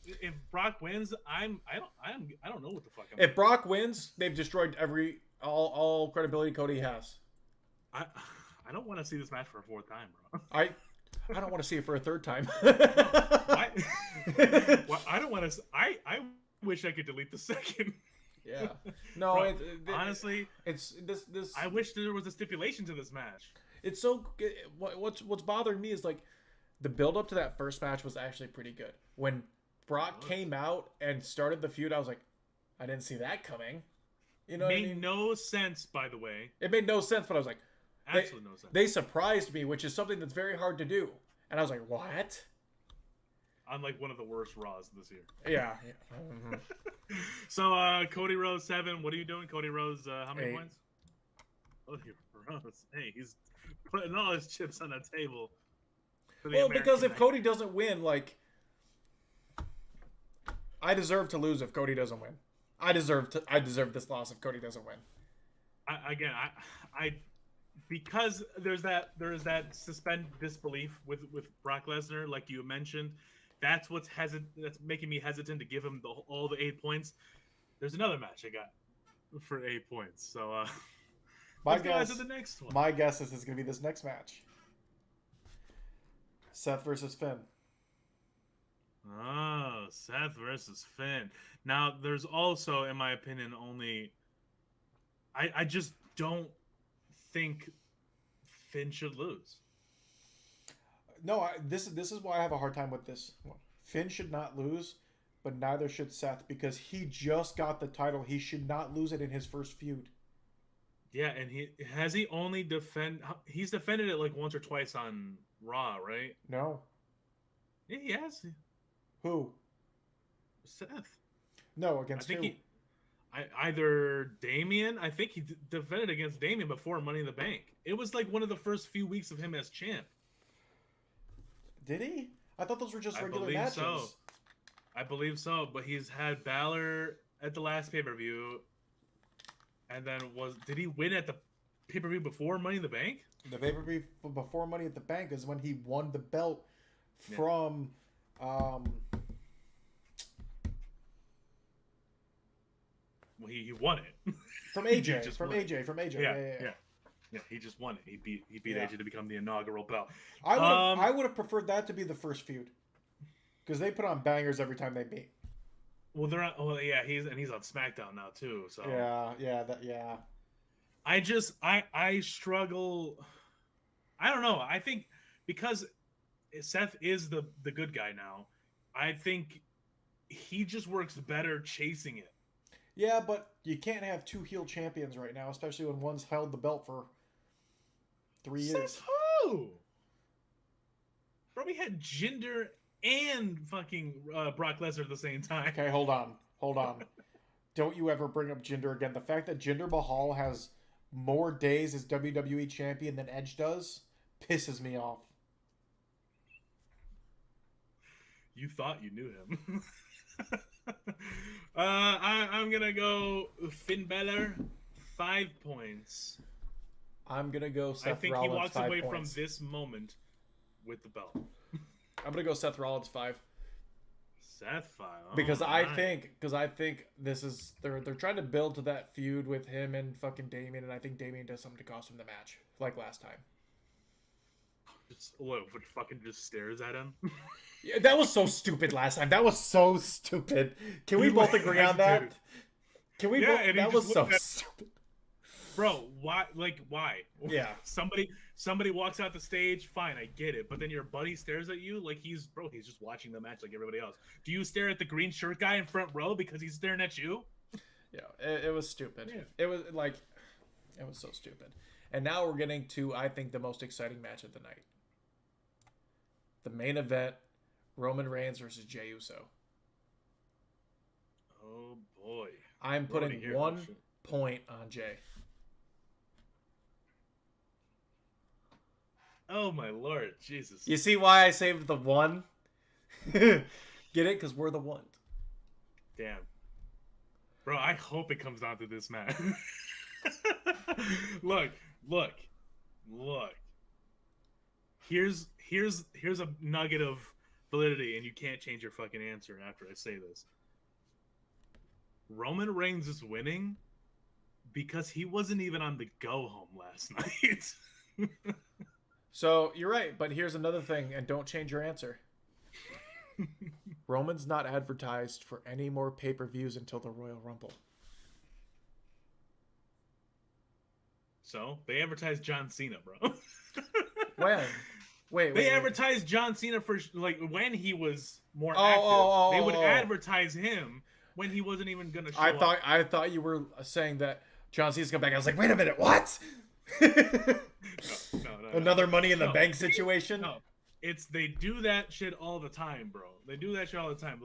If Brock wins, I don't know what the fuck. If Brock wins, they've destroyed all credibility Cody has. I don't want to see this match for a fourth time, bro. I don't want to see it for a third time. Why? Well, I don't want to. I wish I could delete the second. Yeah. No. Bro, honestly, it's this. I wish there was a stipulation to this match. It's so. What's bothering me is like the build up to that first match was actually pretty good. When Brock came out and started the feud, I was like, I didn't see that coming. You know, made no sense, by the way. It made no sense, but I was like, absolutely no sense. They surprised me, which is something that's very hard to do. And I was like, what? On like one of the worst Raws this year. Yeah. Mm-hmm. So Cody Rhodes 7. What are you doing, Cody Rhodes? How many 8 points? Cody Rhodes. Hey, he's putting all his chips on the table. Well, because if Cody doesn't win, like, I deserve to lose if Cody doesn't win. I deserve this loss if Cody doesn't win. I because there is that suspend disbelief with Brock Lesnar, like you mentioned. That's that's making me hesitant to give him all the 8 points. There's another match I got for 8 points. So let's go to the next one. My guess is it's going to be this next match. Seth versus Finn. Oh, Seth versus Finn. Now, there's also, in my opinion, only... I just don't think Finn should lose. No, this is why I have a hard time with this one. Finn should not lose, but neither should Seth, because he just got the title. He should not lose it in his first feud. Yeah, and he's defended it like once or twice on Raw, right? No. Yeah, he has. Who? Seth. No, against who? Either Damien. I think he defended against Damien before Money in the Bank. It was like one of the first few weeks of him as champ. Did he? I thought those were just regular matches. So. I believe so, but he's had Balor at the last pay-per-view, and then did he win at the pay-per-view before Money in the Bank? The pay-per-view before Money at the Bank is when he won the belt from Well, he won it from AJ. From AJ. Yeah. Yeah, he just won it. He beat AJ to become the inaugural belt. I would have preferred that to be the first feud, because they put on bangers every time they meet. Well, they're on. Well, yeah, he's on SmackDown now too. So yeah. I struggle. I don't know. I think because Seth is the good guy now, I think he just works better chasing it. Yeah, but you can't have two heel champions right now, especially when one's held the belt for 3 years. Seth who? Bro, we had Jinder and fucking Brock Lesnar at the same time. Okay, hold on. Don't you ever bring up Jinder again. The fact that Jinder Mahal has more days as WWE champion than Edge does pisses me off. You thought you knew him. I'm gonna go Finn Balor, 5 points. I'm gonna go Seth Rollins. I think he walks away points. from this moment with the belt. I'm gonna go Seth Rollins 5. Seth file. Oh, Because nice. I think this is they're trying to build to that feud with him and fucking Damien, and I think Damien does something to cost him the match, like last time. What fucking just stares at him? Yeah, that was so stupid last time. That was so stupid. Can we He both like agree on hesitated. that? Can we Yeah, both? and he That just was so looked at stupid. bro. Why? Like why? Yeah. Somebody walks out the stage. Fine, I get it. But then your buddy stares at you like he's bro. He's just watching the match like everybody else. Do you stare at the green shirt guy in front row because he's staring at you? Yeah, it was stupid. Yeah. It was like, it was so stupid. And now we're getting to, I think, the most exciting match of the night. The main event, Roman Reigns versus Jey Uso. Oh boy. I'm Already putting here. Oh, 1 point on Jey. Oh my lord, Jesus. You see why I saved the 1? Get it? Because we're the 1. Damn. Bro, I hope it comes down to this match. look, look, look. Here's a nugget of validity, and you can't change your fucking answer after I say this. Roman Reigns is winning because he wasn't even on the go home last night. So you're right, but here's another thing, and don't change your answer. Roman's not advertised for any more pay-per-views until the Royal Rumble. So they advertised John Cena, bro. When? They advertised John Cena for like when he was more Oh, active. They would oh. advertise him when he wasn't even gonna show up. I thought you were saying that John Cena's come back. I was like, wait a minute, what? No. Another Money in the Bank situation? No, it's they do that shit all the time, bro. They do that shit all the time.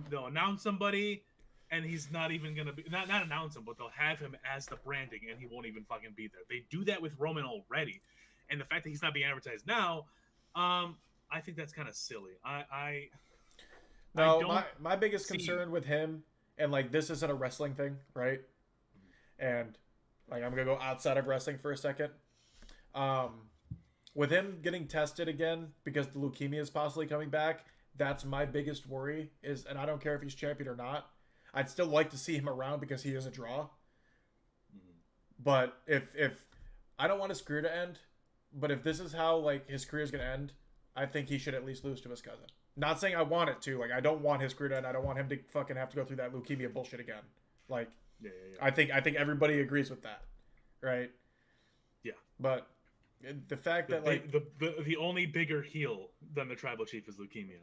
They'll announce somebody, and he's not even gonna be not announce him, but they'll have him as the branding, and he won't even fucking be there. They do that with Roman already, and the fact that he's not being advertised now, I think that's kind of silly. My biggest concern with him, and like this isn't a wrestling thing, right? And like I'm gonna go outside of wrestling for a second. With him getting tested again because the leukemia is possibly coming back, that's my biggest worry. And I don't care if he's champion or not. I'd still like to see him around because he is a draw. But if I don't want his career to end, but if this is how like his career is gonna end, I think he should at least lose to his cousin. Not saying I want it to. Like I don't want his career to end. I don't want him to fucking have to go through that leukemia bullshit again. Like, yeah. I think everybody agrees with that, right? Yeah. But the fact that like the only bigger heel than the tribal chief is leukemia.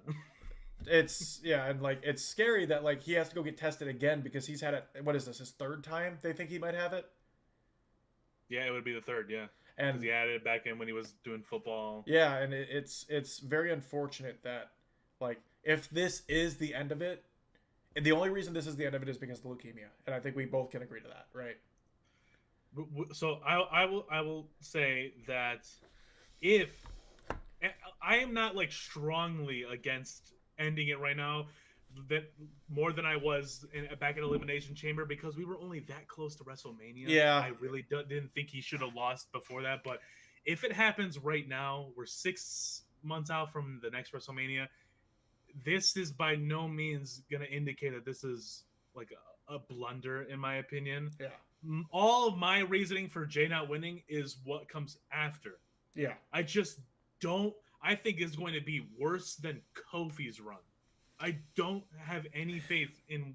It's and like it's scary that like he has to go get tested again because he's had it. What is this? His 3rd time they think he might have it. Yeah, it would be the 3rd. Yeah, and because he had it back in when he was doing football. Yeah, and it's very unfortunate that like if this is the end of it, and the only reason this is the end of it is because of the leukemia, and I think we both can agree to that, right? So I will say that if I am not like strongly against ending it right now, that more than I was back at Elimination Chamber because we were only that close to WrestleMania. Yeah, I really didn't think he should have lost before that. But if it happens right now, we're 6 months out from the next WrestleMania. This is by no means going to indicate that this is like a blunder, in my opinion. Yeah. All of my reasoning for Jay not winning is what comes after. Yeah. I just don't. I think it's going to be worse than Kofi's run. I don't have any faith in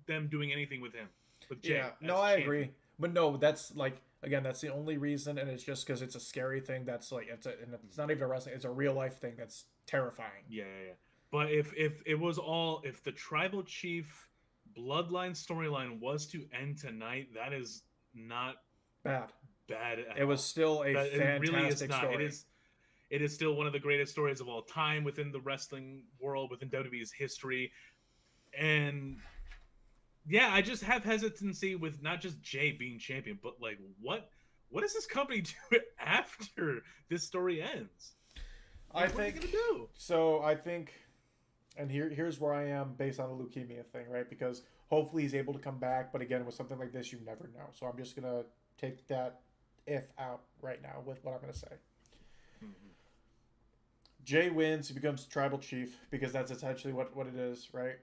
them doing anything with him. With Jay no, I agree. But no, that's like again, that's the only reason, and it's just because it's a scary thing. That's like it's not even a wrestling; it's a real life thing that's terrifying. Yeah. But if it was if the tribal chief bloodline storyline was to end tonight, that is not bad. It was still a fantastic story. It is still one of the greatest stories of all time within the wrestling world, within WWE's history. And yeah, I just have hesitancy with not just Jay being champion, but like what does this company do after this story ends? Like, what are they gonna do? So I think, and here's where I am based on the leukemia thing, right? Because hopefully he's able to come back, but again, with something like this, you never know. So I'm just gonna take that if out right now with what I'm gonna say. Jay wins, he becomes tribal chief because that's essentially what it is, right?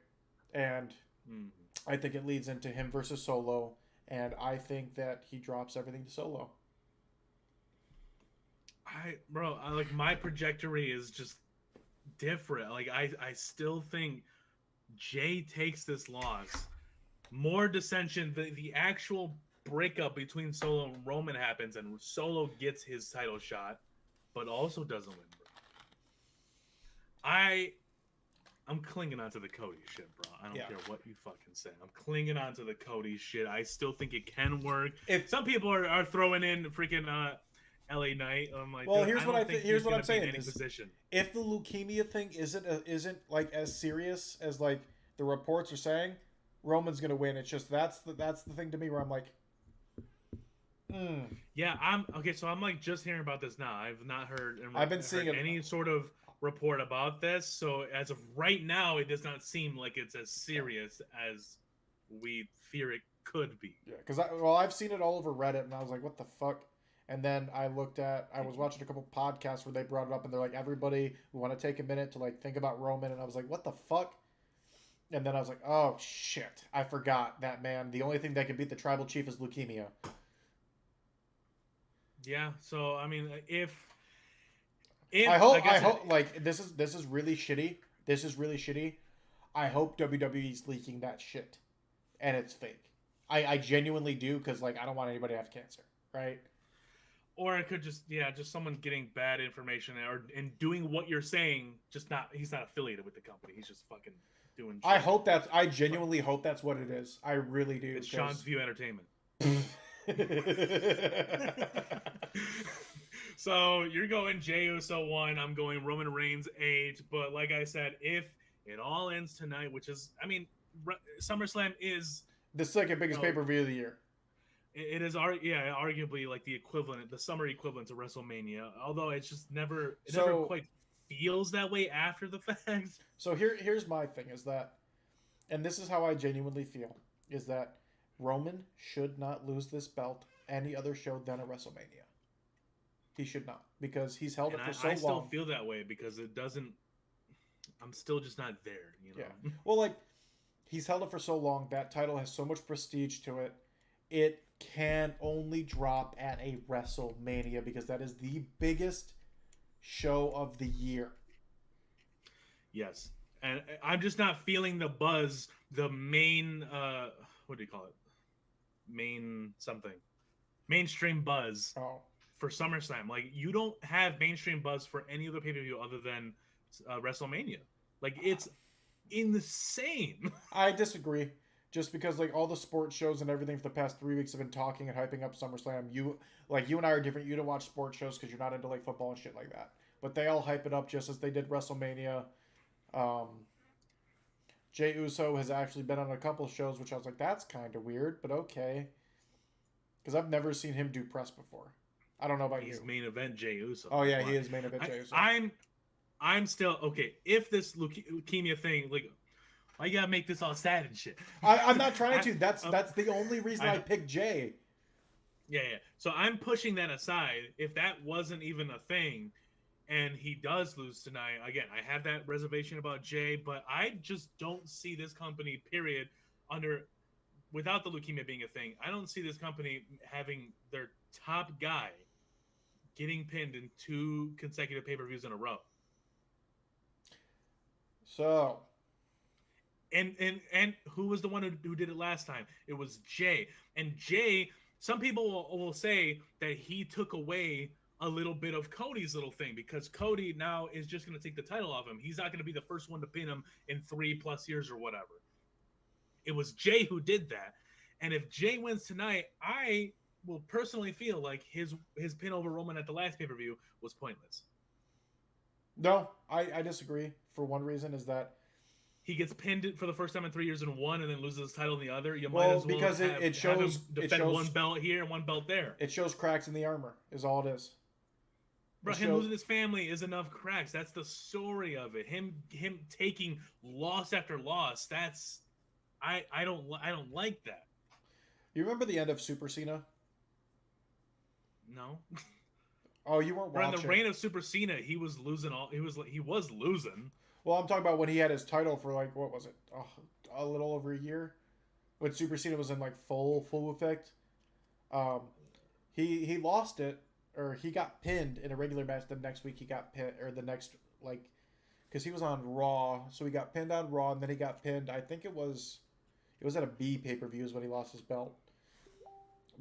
And Mm. I think it leads into him versus Solo, and I think that he drops everything to Solo. I like my trajectory is just different. Like I still think Jay takes this loss. More dissension. The actual breakup between Solo and Roman happens, and Solo gets his title shot, but also doesn't win. I'm clinging onto the Cody shit, bro. I don't Yeah. care what you fucking say. I'm clinging onto the Cody shit. I still think it can work. If Some people are throwing in freaking LA Knight. I'm like, well, dude, I don't think here's he's what I'm gonna be in saying any is, position. if the leukemia thing isn't like as serious as like the reports are saying, Roman's gonna win. It's just that's the thing to me where I'm like, Yeah, I'm okay. So I'm like just hearing about this now. I've not heard I've been seeing it. any sort of report about this. So as of right now, it does not seem like it's as serious as we fear it could be. Yeah, because I've seen it all over Reddit, and I was like, what the fuck? And then I was watching a couple podcasts where they brought it up, and they're like, everybody, we want to take a minute to like think about Roman, and I was like, what the fuck? And then I was like, oh shit, I forgot that, man. The only thing that can beat the tribal chief is leukemia. Yeah. So I mean, if I hope like this is really shitty. This is really shitty. I hope WWE's leaking that shit, and it's fake. I genuinely do, because like I don't want anybody to have cancer, right? or it could just just someone getting bad information or and doing what you're saying. Just not he's not affiliated with the company. He's just fucking doing. Shit. I genuinely hope that's what it is. I really do. It's Sean's View Entertainment. So you're going Jey Uso 1, I'm going Roman Reigns 8. But like I said, if it all ends tonight, which is, I mean, SummerSlam is the second biggest pay-per-view of the year. It is, arguably like the equivalent, the summer equivalent to WrestleMania. Although it's just never quite feels that way after the fact. So here's my thing is that, and this is how I genuinely feel, is that Roman should not lose this belt any other show than a WrestleMania. He should not, because he's held it for so long. I still feel that way because it doesn't. I'm still just not there, you know. Yeah. Well, like he's held it for so long. That title has so much prestige to it. It can only drop at a WrestleMania because that is the biggest show of the year. Yes, and I'm just not feeling the buzz. The main, what do you call it? Mainstream buzz. Oh. For SummerSlam. Like, you don't have mainstream buzz for any other pay-per-view other than WrestleMania. Like, it's insane. I disagree. Just because, like, all the sports shows and everything for the past 3 weeks have been talking and hyping up SummerSlam. You and I are different. You don't watch sports shows because you're not into, like, football and shit like that. But they all hype it up just as they did WrestleMania. Jey Uso has actually been on a couple shows, which I was like, that's kind of weird, but okay. Because I've never seen him do press before. I don't know about you. He's main event Jey Uso. Oh yeah, he is main event Jey Uso. I'm still okay. If this leukemia thing, like, why you gotta make this all sad and shit? I'm not trying to. That's the only reason I picked Jey. Yeah. So I'm pushing that aside. If that wasn't even a thing, and he does lose tonight, again, I have that reservation about Jey, but I just don't see this company, period, without the leukemia being a thing. I don't see this company having their top guy getting pinned in 2 consecutive pay-per-views in a row. So, and who was the one who did it last time? It was Jey. And Jey, some people will say that he took away a little bit of Cody's little thing because Cody now is just going to take the title off him. He's not going to be the first one to pin him in 3+ years or whatever. It was Jey who did that. And if Jey wins tonight, I will personally feel like his pin over Roman at the last pay-per-view was pointless. No, I disagree. For one reason is that he gets pinned for the first time in 3 years in one, and then loses his title in the other. You might as well because it shows him defend one belt here and one belt there. It shows cracks in the armor. Is all it is. Bro, him losing his family is enough cracks. That's the story of it. Him taking loss after loss. That's I don't like that. You remember the end of Super Cena? No. Oh, you weren't watching. In the reign of Super Cena, he was losing all. He was losing. Well, I'm talking about when he had his title for like what was it? Oh, a little over a year. When Super Cena was in like full effect. Um, he lost it, or he got pinned in a regular match. The next week he got pinned, or the next like, because he was on Raw, so he got pinned on Raw, and then he got pinned. I think it was at a B pay-per-view is when he lost his belt.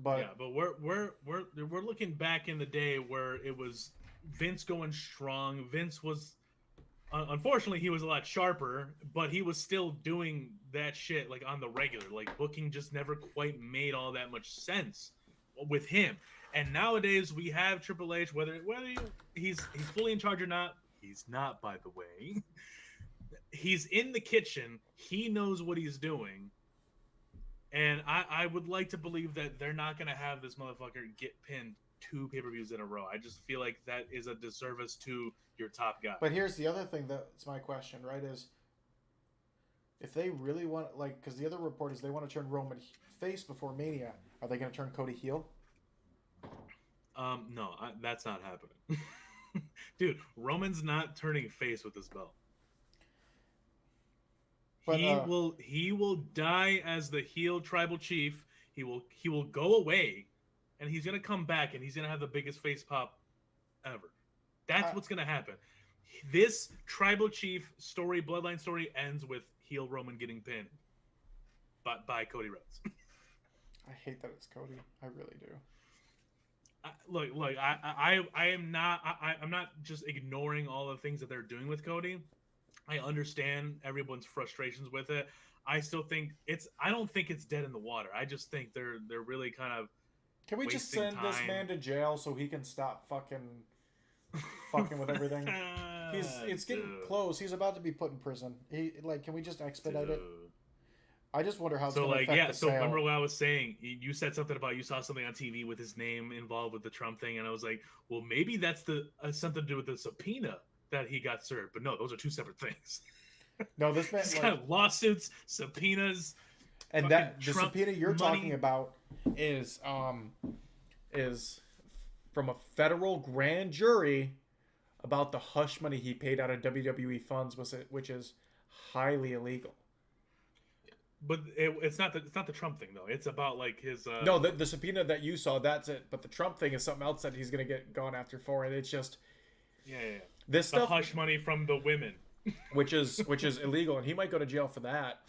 Yeah, But but we're looking back in the day where it was Vince going strong. Vince was unfortunately he was a lot sharper, but he was still doing that shit like on the regular. Like booking just never quite made all that much sense with him. And nowadays we have Triple H, he's fully in charge or not. He's not, by the way. He's in the kitchen. He knows what he's doing. And I would like to believe that they're not going to have this motherfucker get pinned 2 pay-per-views in a row. I just feel like that is a disservice to your top guy. here's the other thing that's my question, right? Is if they really want, like, because the other report is they want to turn Roman face before Mania, are they going to turn Cody heel? No, that's not happening. Dude, Roman's not turning face with this belt. But He will die as the heel tribal chief. He will go away, and he's gonna come back, and he's gonna have the biggest face pop ever. That's what's gonna happen. This tribal chief story, bloodline story, ends with heel Roman getting pinned by Cody Rhodes. I hate that it's Cody. I really do. Look, I'm not just ignoring all the things that they're doing with Cody. I understand everyone's frustrations with it. I still think I don't think it's dead in the water. I just think they're really kind of Can we just send this man to jail so he can stop fucking with everything? It's getting close. He's about to be put in prison. Can we just expedite it? I just wonder how it's going to affect the sale. Remember what I was saying? You said something about you saw something on TV with his name involved with the Trump thing, and I was like, well, maybe that's something to do with the subpoena that he got served. But no, those are 2 separate things. No, this man kind of lawsuits, subpoenas, and that the subpoena you're talking about is from a federal grand jury about the hush money he paid out of WWE funds, which is highly illegal. But it's not the Trump thing though. It's about like his. No, the subpoena that you saw, that's it. But the Trump thing is something else that he's gonna get gone after for, and it's just. Yeah. This the stuff, hush money from the women, which is illegal, and he might go to jail for that.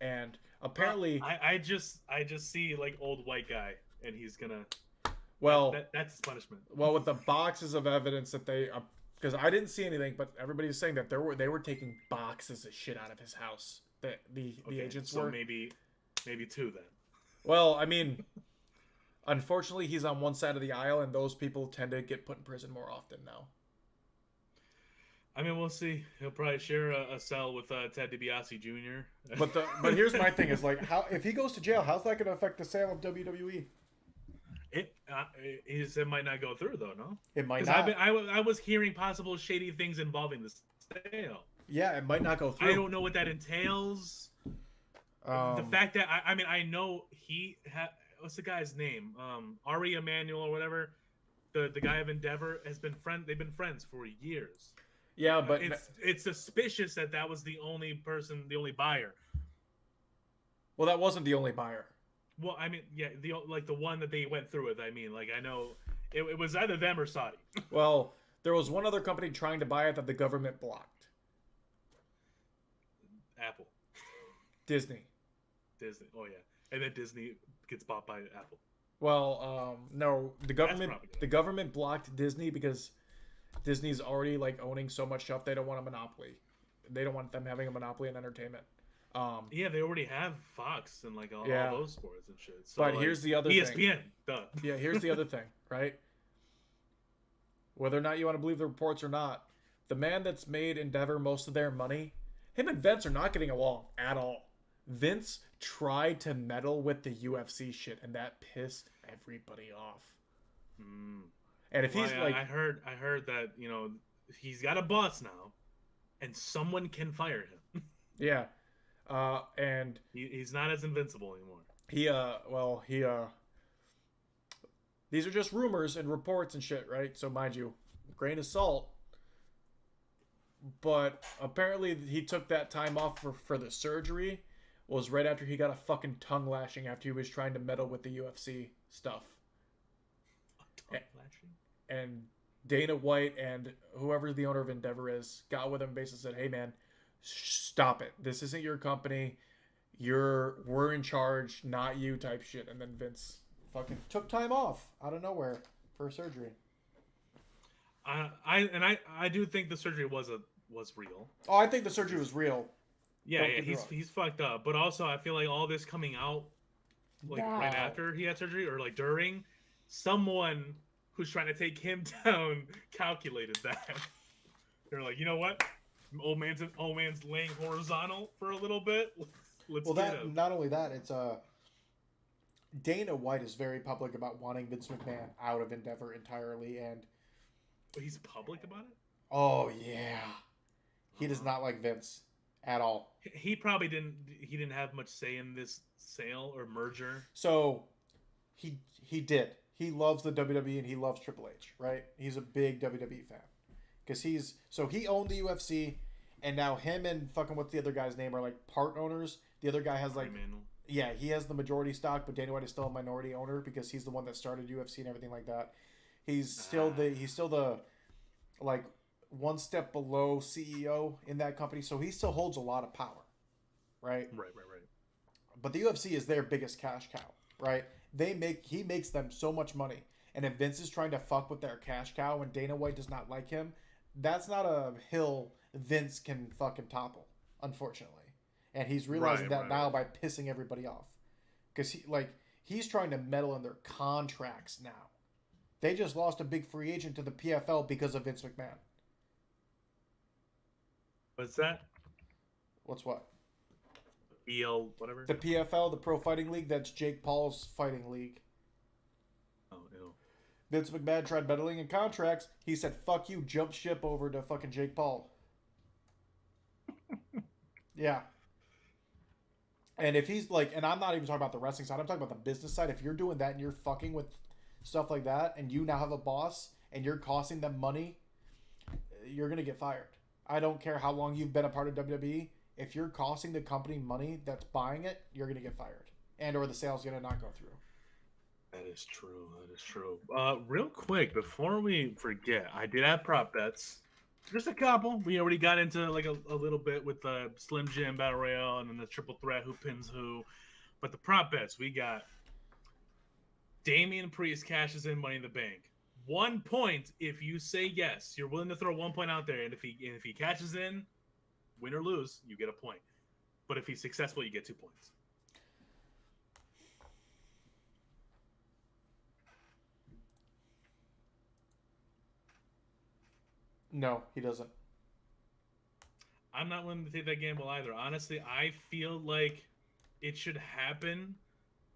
And apparently, I just see like old white guy, and he's gonna. Well, that's his punishment. Well, with the boxes of evidence that they, because I didn't see anything, but everybody's saying that they were taking boxes of shit out of his house. That the agents were. So maybe 2 then. Well, I mean, unfortunately, he's on one side of the aisle, and those people tend to get put in prison more often now. I mean, we'll see. He'll probably share a cell with Ted DiBiase Jr. But here's my thing: is like, how if he goes to jail, how's that going to affect the sale of WWE? It might not go through though. No, it might not. I was hearing possible shady things involving the sale. Yeah, it might not go through. I don't know what that entails. The fact that I know what's the guy's name? Ari Emanuel or whatever. The guy of Endeavor has been they've been friends for years. Yeah, but it's suspicious that was the only buyer. Well, that wasn't the only buyer. Well, I mean, yeah, the one that they went through with. I mean, like I know it was either them or Saudi. Well, there was one other company trying to buy it that the government blocked. Apple. Disney. Oh yeah, and then Disney gets bought by Apple. Well, no, the government blocked Disney because Disney's already like owning so much stuff. They don't want a monopoly. They don't want them having a monopoly in entertainment. Yeah, they already have Fox and like all those sports and shit. So, but here's the other ESPN, thing. duh. Yeah, here's the other thing, right? Whether or not you want to believe the reports or not, the man that's made Endeavor most of their money, him and Vince are not getting along at all. Vince tried to meddle with the UFC shit, and that pissed everybody off. And if he's like, I heard that he's got a boss now, and someone can fire him. Yeah. And he's not as invincible anymore. These are just rumors and reports and shit, right? So mind you, grain of salt. but apparently he took that time off for the surgery. Was right after he got a fucking tongue lashing after he was trying to meddle with the UFC stuff. Tongue lashing? And Dana White and whoever the owner of Endeavor is got with him and basically said, "Hey man, stop it. This isn't your company. We're in charge, not you," type shit. And then Vince fucking took time off out of nowhere for surgery. I do think the surgery was real. Oh, I think the surgery was real. Yeah, he's fucked up. But also, I feel like all this coming out, like right after he had surgery or like during, someone who's trying to take him down calculated that. They're like, you know what, old man's laying horizontal for a little bit. Let's get him. Not only that, it's Dana White is very public about wanting Vince McMahon out of Endeavor entirely, and he's public about it. Oh yeah, he does not like Vince at all. He probably didn't. He didn't have much say in this sale or merger. So he did. He loves the WWE and he loves Triple H, right? He's a big WWE fan because he owned the UFC, and now him and fucking what's the other guy's name are like part owners. The other guy has like yeah, he has the majority stock, but Dana White is still a minority owner because he's the one that started UFC and everything like that. He's still the like one step below CEO in that company, so he still holds a lot of power, right? Right. But the UFC is their biggest cash cow, right? He makes them so much money, and if Vince is trying to fuck with their cash cow and Dana White does not like him, that's not a hill Vince can fucking topple, unfortunately. And he's realizing that now by pissing everybody off, because he's trying to meddle in their contracts now. They just lost a big free agent to the PFL because of Vince McMahon. What's that? What's what? PL whatever. The PFL, the Pro Fighting League. That's Jake Paul's fighting league. Oh, ew. Vince McMahon tried meddling in contracts. He said, "Fuck you," jump ship over to fucking Jake Paul. Yeah. And if he's like, and I'm not even talking about the wrestling side, I'm talking about the business side. If you're doing that and you're fucking with stuff like that, and you now have a boss and you're costing them money, you're going to get fired. I don't care how long you've been a part of WWE. If you're costing the company money that's buying it, you're going to get fired. And or the sale's going to not go through. That is true. Real quick, before we forget, I did have prop bets. Just a couple. We already got into like a little bit with the Slim Jim Battle Royale and then the triple threat, who pins who. But the prop bets, we got Damian Priest cashes in Money in the Bank. 1 point if you say yes. You're willing to throw 1 point out there, and if he cashes in, win or lose, you get a point. But if he's successful, you get 2 points. No, he doesn't. I'm not willing to take that gamble either. Honestly, I feel like it should happen.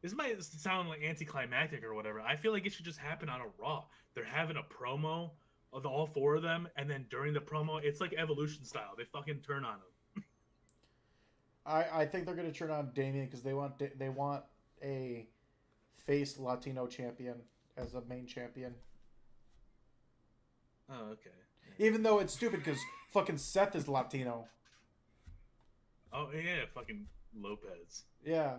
This might sound like anticlimactic or whatever. I feel like it should just happen on a Raw. They're having a promo of all four of them, and then during the promo, it's like Evolution style. They fucking turn on him. I think they're going to turn on Damian because they want a face Latino champion as a main champion. Oh, okay. Even though it's stupid because fucking Seth is Latino. Oh, yeah, fucking Lopez. Yeah.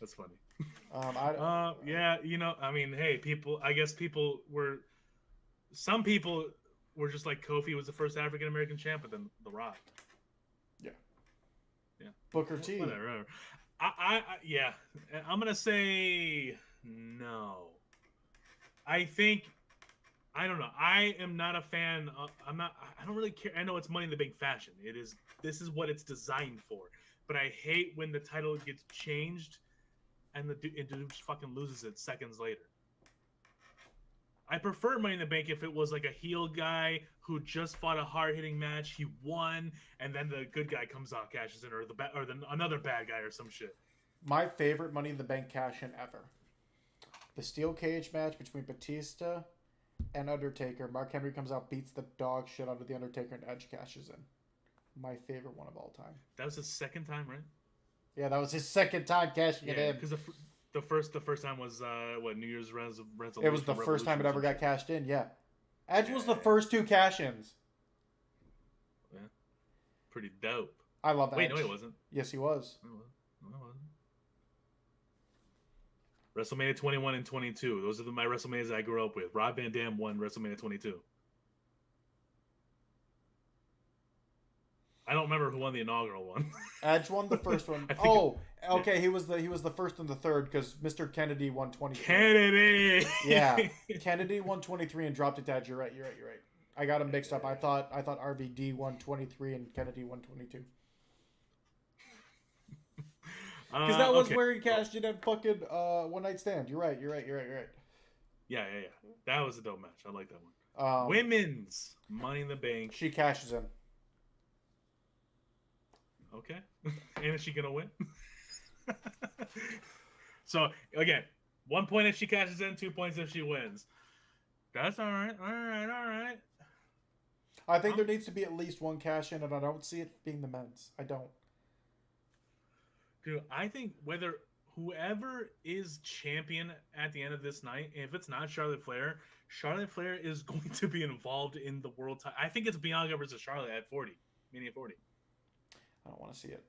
That's funny. Yeah, I mean, hey, some people were just like Kofi was the first African American champ, but then The Rock. Yeah. Yeah. Booker T. Whatever. Yeah. I'm gonna say no. I don't know. I am not a fan. I don't really care. I know it's Money in the Bank fashion. This is what it's designed for. But I hate when the title gets changed and the dude just fucking loses it seconds later. I prefer Money in the Bank if it was like a heel guy who just fought a hard-hitting match, he won, and then the good guy comes out, cashes in, or another bad guy or some shit. My favorite Money in the Bank cash-in ever. The steel cage match between Batista and Undertaker. Mark Henry comes out, beats the dog shit out of the Undertaker, and Edge cashes in. My favorite one of all time. That was his second time, right? Yeah, that was his second time cashing it in. Because the first time was New Year's resolution. It was the first time it ever got cashed in. Yeah. Edge was the first 2 cash-ins. Yeah. Pretty dope. I love Edge. Wait, no, he wasn't. Yes, he was. No, he wasn't. WrestleMania 21 and 22. Those are my WrestleManias I grew up with. Rob Van Dam won WrestleMania 22. I don't remember who won the inaugural one. Edge won the first one. Okay. He was the first and the third because Mr. Kennedy won 23. Kennedy. Yeah, Kennedy won 23 and dropped it to Edge. You're right. I got him mixed up. I thought RVD won 23 and Kennedy won 22. Because that was where he cashed in at fucking One Night Stand. You're right. Yeah. That was a dope match. I like that one. Women's Money in the Bank. She cashes in. Okay. And is she gonna win? So again, 1 point if she cashes in, 2 points if she wins. That's all right. I think there needs to be at least one cash in, and I don't see it being the men's. I don't. Dude, I think whoever is champion at the end of this night, if it's not Charlotte Flair is going to be involved in the world title. I think it's Bianca versus Charlotte at 40. Mania 40. I don't want to see it.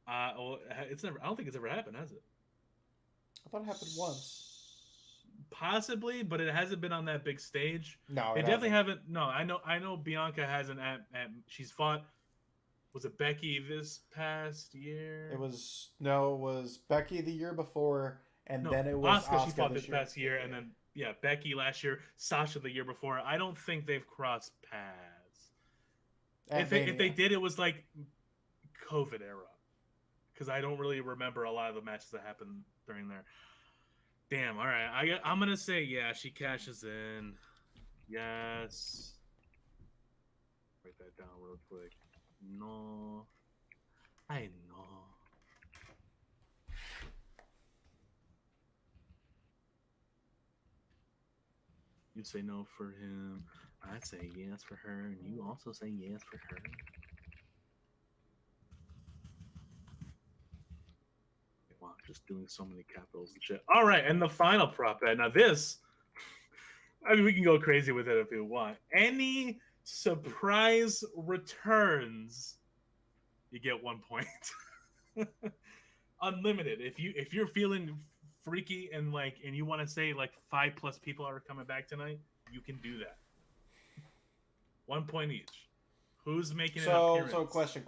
Well, it's never. I don't think it's ever happened, has it? I thought it happened once. Possibly, but it hasn't been on that big stage. No, it definitely haven't. No, I know Bianca hasn't. She's fought. Was it Becky this past year? It was Becky the year before, and then it was Asuka. She fought this past year, and then Becky last year, Sasha the year before. I don't think they've crossed paths. If they did, it was like COVID era, because I don't really remember a lot of the matches that happened during there. Damn. All right, I'm gonna say she cashes in. Yes. Write that down real quick. No, I know. You say no for him. I say yes for her, and you also say yes for her. Wow, just doing so many capitals and shit. All right, and the final prop bet. Now this, I mean, we can go crazy with it if you want. Any surprise returns, you get 1 point. Unlimited. If you're feeling freaky and you want to say 5+ people are coming back tonight, you can do that. 1 point each. Who's making an appearance? So question.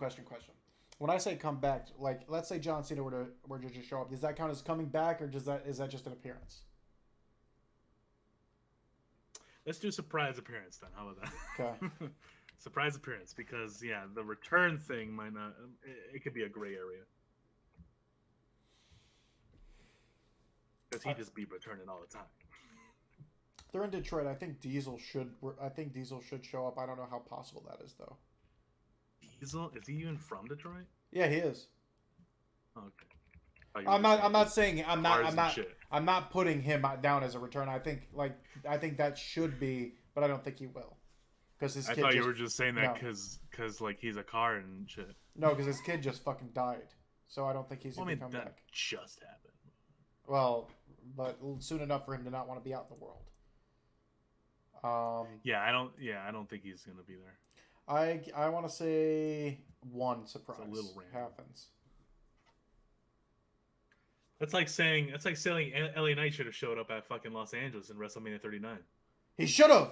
When I say come back, let's say John Cena were to just show up, does that count as coming back, or is that just an appearance? Let's do surprise appearance then. How about that? Okay. Surprise appearance, because the return thing might not. It could be a gray area. Because he'd just be returning all the time. They're in Detroit. I think Diesel should show up. I don't know how possible that is though. Diesel, is he even from Detroit? Yeah, he is. Okay. I'm not putting him down as a return. I think that should be, but I don't think he will. Because his kid. I thought you were just saying that because he's a car and shit. No, because his kid just fucking died, so I don't think he's gonna come back. Just happened. Well, but soon enough for him to not want to be out in the world. I don't think he's gonna be there. I want to say one surprise happens. That's like saying LA Knight should have showed up at fucking Los Angeles in WrestleMania 39. He should have.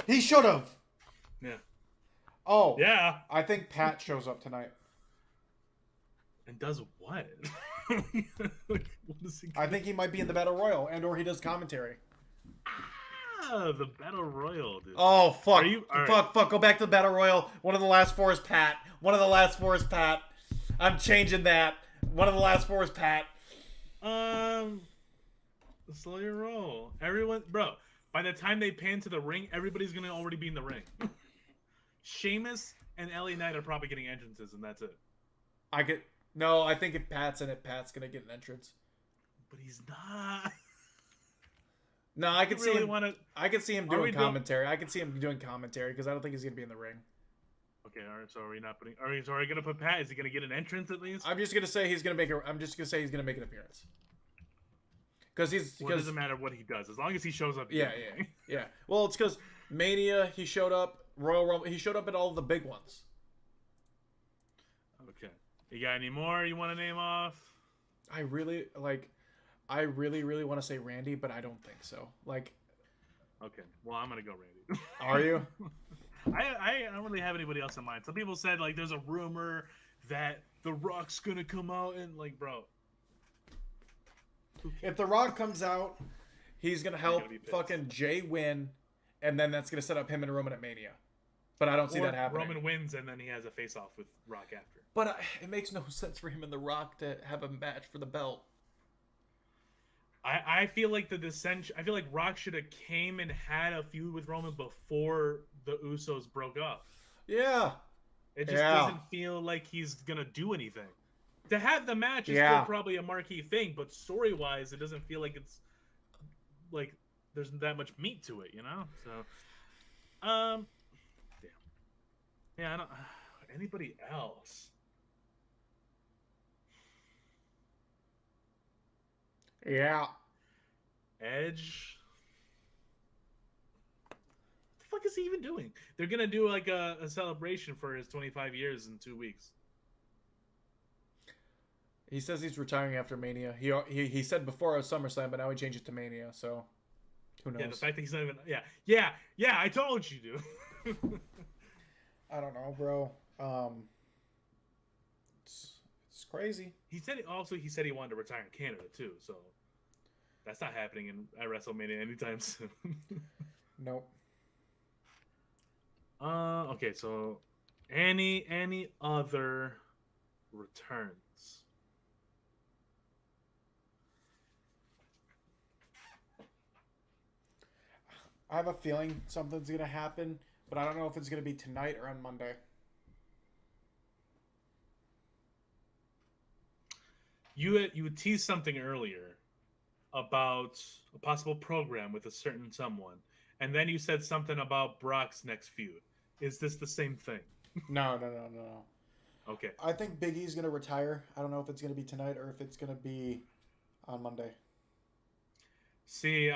He should have. Yeah. Oh. Yeah. I think Pat shows up tonight. And does what? I think he might be in the Battle Royal, or he does commentary. The Battle Royal, dude. Oh, fuck. Fuck. Go back to the Battle Royal. One of the last four is Pat. I'm changing that. One of the last four is Pat. Slow your roll. Everyone, bro, by the time they pan to the ring, everybody's going to already be in the ring. Sheamus and LA Knight are probably getting entrances, and that's it. No, I think if Pat's in it, Pat's going to get an entrance. But he's not. No, I can see him. I can see him doing commentary. I can see him doing commentary because I don't think he's gonna be in the ring. Okay, all right. So are we not putting? Are you gonna put Pat? Is he gonna get an entrance at least? I'm just gonna say he's gonna make an appearance. Because he's Well, it doesn't matter what he does as long as he shows up. Yeah. Well, it's because Mania he showed up, Royal Rumble he showed up at all of the big ones. Okay. You got any more you want to name off? I really really want to say Randy, but I don't think so. Like, okay, well I'm gonna go Randy. Are you? I don't really have anybody else in mind. Some people said like there's a rumor that The Rock's gonna come out and like, bro. If The Rock comes out, he's gonna help fucking Jay win, and then that's gonna set up him and Roman at Mania. But I don't see that happening. Roman wins and then he has a face-off with Rock after. But it makes no sense for him and The Rock to have a match for the belt. I feel like the dissension. I feel like Rock should have came and had a feud with Roman before the Usos broke up. Yeah. It just doesn't feel like he's gonna do anything. To have the match is still probably a marquee thing, but story-wise, it doesn't feel like it's like there's that much meat to it, you know. So, damn. Yeah, I don't. Anybody else? Yeah. Edge. What the fuck is he even doing? They're gonna do like a celebration for his 25 years in 2 weeks. He says he's retiring after Mania. He said before it was SummerSlam, but now he changed it to Mania. So who knows? Yeah, the fact that he's not even. Yeah. I told you, dude. I don't know, bro. It's crazy. He said he wanted to retire in Canada too. So that's not happening at WrestleMania anytime soon. Nope. Okay, so any other returns? I have a feeling something's gonna happen, but I don't know if it's gonna be tonight or on Monday. You teased something earlier about a possible program with a certain someone, and then you said something about Brock's next feud. Is this the same thing? No. Okay. I think Big E's gonna retire. I don't know if it's gonna be tonight or if it's gonna be on Monday. See,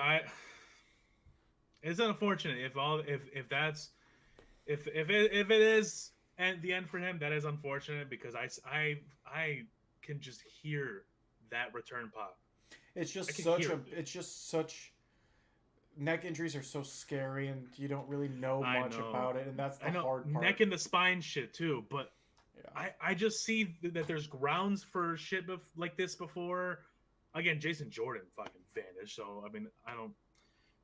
it's unfortunate if that's if it is at the end for him. That is unfortunate because I can just hear that return pop. It's just such neck injuries are so scary and you don't really know much about it, and that's the hard part. Neck and the spine shit too, but yeah. I just see that there's grounds for shit like this before. Again, Jason Jordan fucking vanished, so I mean I don't.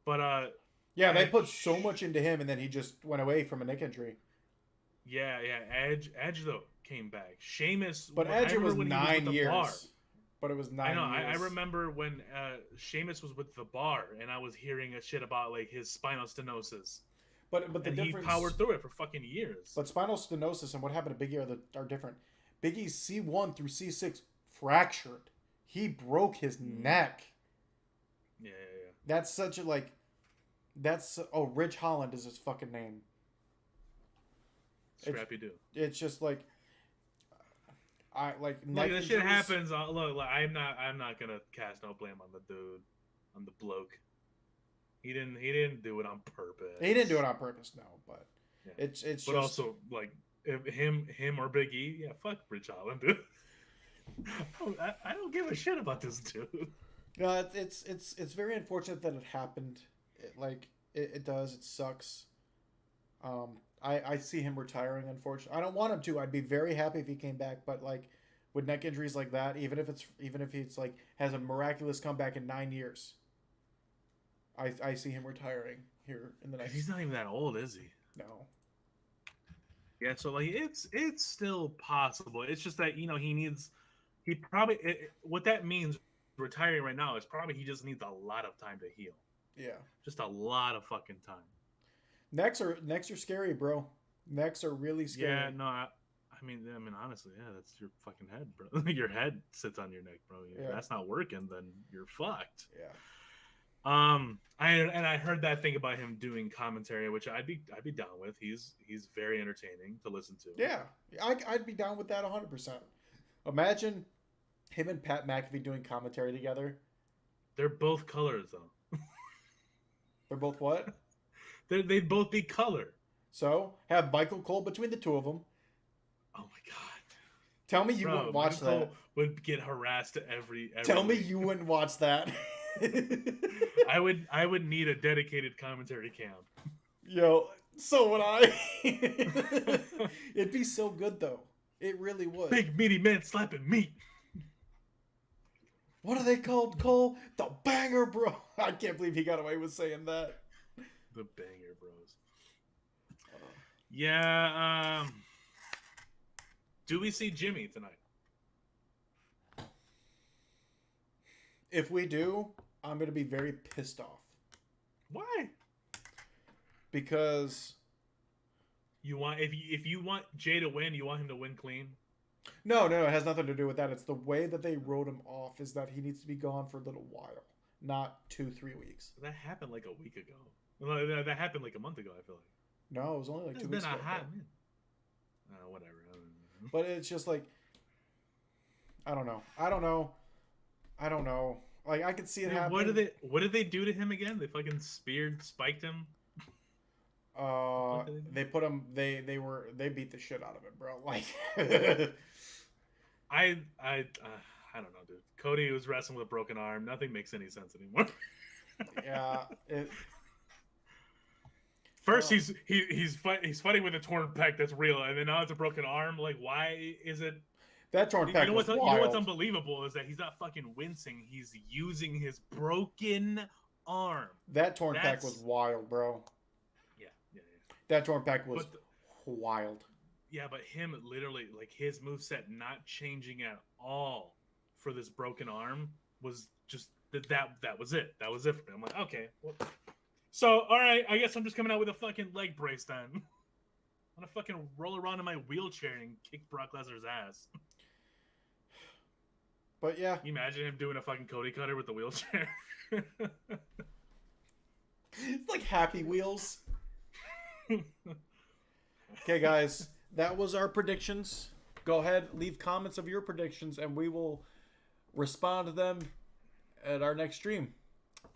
But yeah, they put so much into him, and then he just went away from a neck injury. Yeah. Edge though came back. Sheamus, but Edge was 9 years. But it was 9 years. I know. I remember when Sheamus was with the Bar, and I was hearing a shit about like his spinal stenosis. But the difference, he powered through it for fucking years. But spinal stenosis and what happened to Big E are different. Big E's C1 through C6 fractured. He broke his neck. Yeah. That's such a like. Ridge Holland is his fucking name. Scrappy dude. It's just like. Look, that shit happens. Look, I'm not gonna cast no blame on the dude, on the bloke. He didn't do it on purpose. He didn't do it on purpose, no. But yeah. it's. But just, also like if him or Big E, yeah, fuck Rich Holland, dude. I don't give a shit about this dude. No, it's very unfortunate that it happened. It does. It sucks. I see him retiring, unfortunately. I don't want him to. I'd be very happy if he came back, but like with neck injuries like that, even if he's like has a miraculous comeback in 9 years, I see him retiring here in the next. He's not even that old, is he? No. Yeah, so like it's still possible. It's just that what that means retiring right now is probably he just needs a lot of time to heal. Yeah. Just a lot of fucking time. Necks are scary, bro. Necks are really scary. Yeah, no, I mean, honestly, yeah, that's your fucking head, bro. Your head sits on your neck, bro. If that's not working, then you're fucked. Yeah. I heard that thing about him doing commentary, which I'd be down with. He's very entertaining to listen to. Yeah, I'd be down with that 100%. Imagine him and Pat McAfee doing commentary together. They're both colors though. They're both what? They'd both be color. So have Michael Cole between the two of them. Oh my god. Tell me you Bro, wouldn't watch Michael that. Cole would get harassed every Tell me week. you wouldn't watch that. I would need a dedicated commentary cam. Yo, so would I. It'd be so good though. It really would. Big meaty man slapping meat. What are they called, Cole? The Banger Bro. I can't believe he got away with saying that. The Banger Bros. Yeah. Do we see Jimmy tonight? If we do, I'm gonna be very pissed off Why? because You want if you want Jay to win, you want him to win clean. no, it has nothing to do with that. It's the way that they wrote him off is that he needs to be gone for a little while, not 2-3 weeks. That happened like a week ago. Well, that happened like a month ago. I feel like No, it was only like it's 2 been weeks a ago. hot minute. Whatever. I don't know. But it's just like I don't know. Like I could see it happening. What did they do to him again? They fucking spiked him. They put him. They beat the shit out of him, bro. Like, I don't know, dude. Cody was wrestling with a broken arm. Nothing makes any sense anymore. yeah. First, he's fighting with a torn pec that's real, and then now it's a broken arm. Like, why is it? That torn pec was wild. You know what's unbelievable is that he's not fucking wincing. He's using his broken arm. That torn pec was wild, bro. Yeah. That torn pec was wild. Yeah, but him literally, like his moveset not changing at all for this broken arm was just that was it. That was it for me. I'm like, okay. Well, so, all right, I guess I'm just coming out with a fucking leg brace then. I'm gonna fucking roll around in my wheelchair and kick Brock Lesnar's ass. But yeah. Can you imagine him doing a fucking Cody cutter with the wheelchair? It's like Happy Wheels. Okay, guys, that was our predictions. Go ahead, leave comments of your predictions, and we will respond to them at our next stream.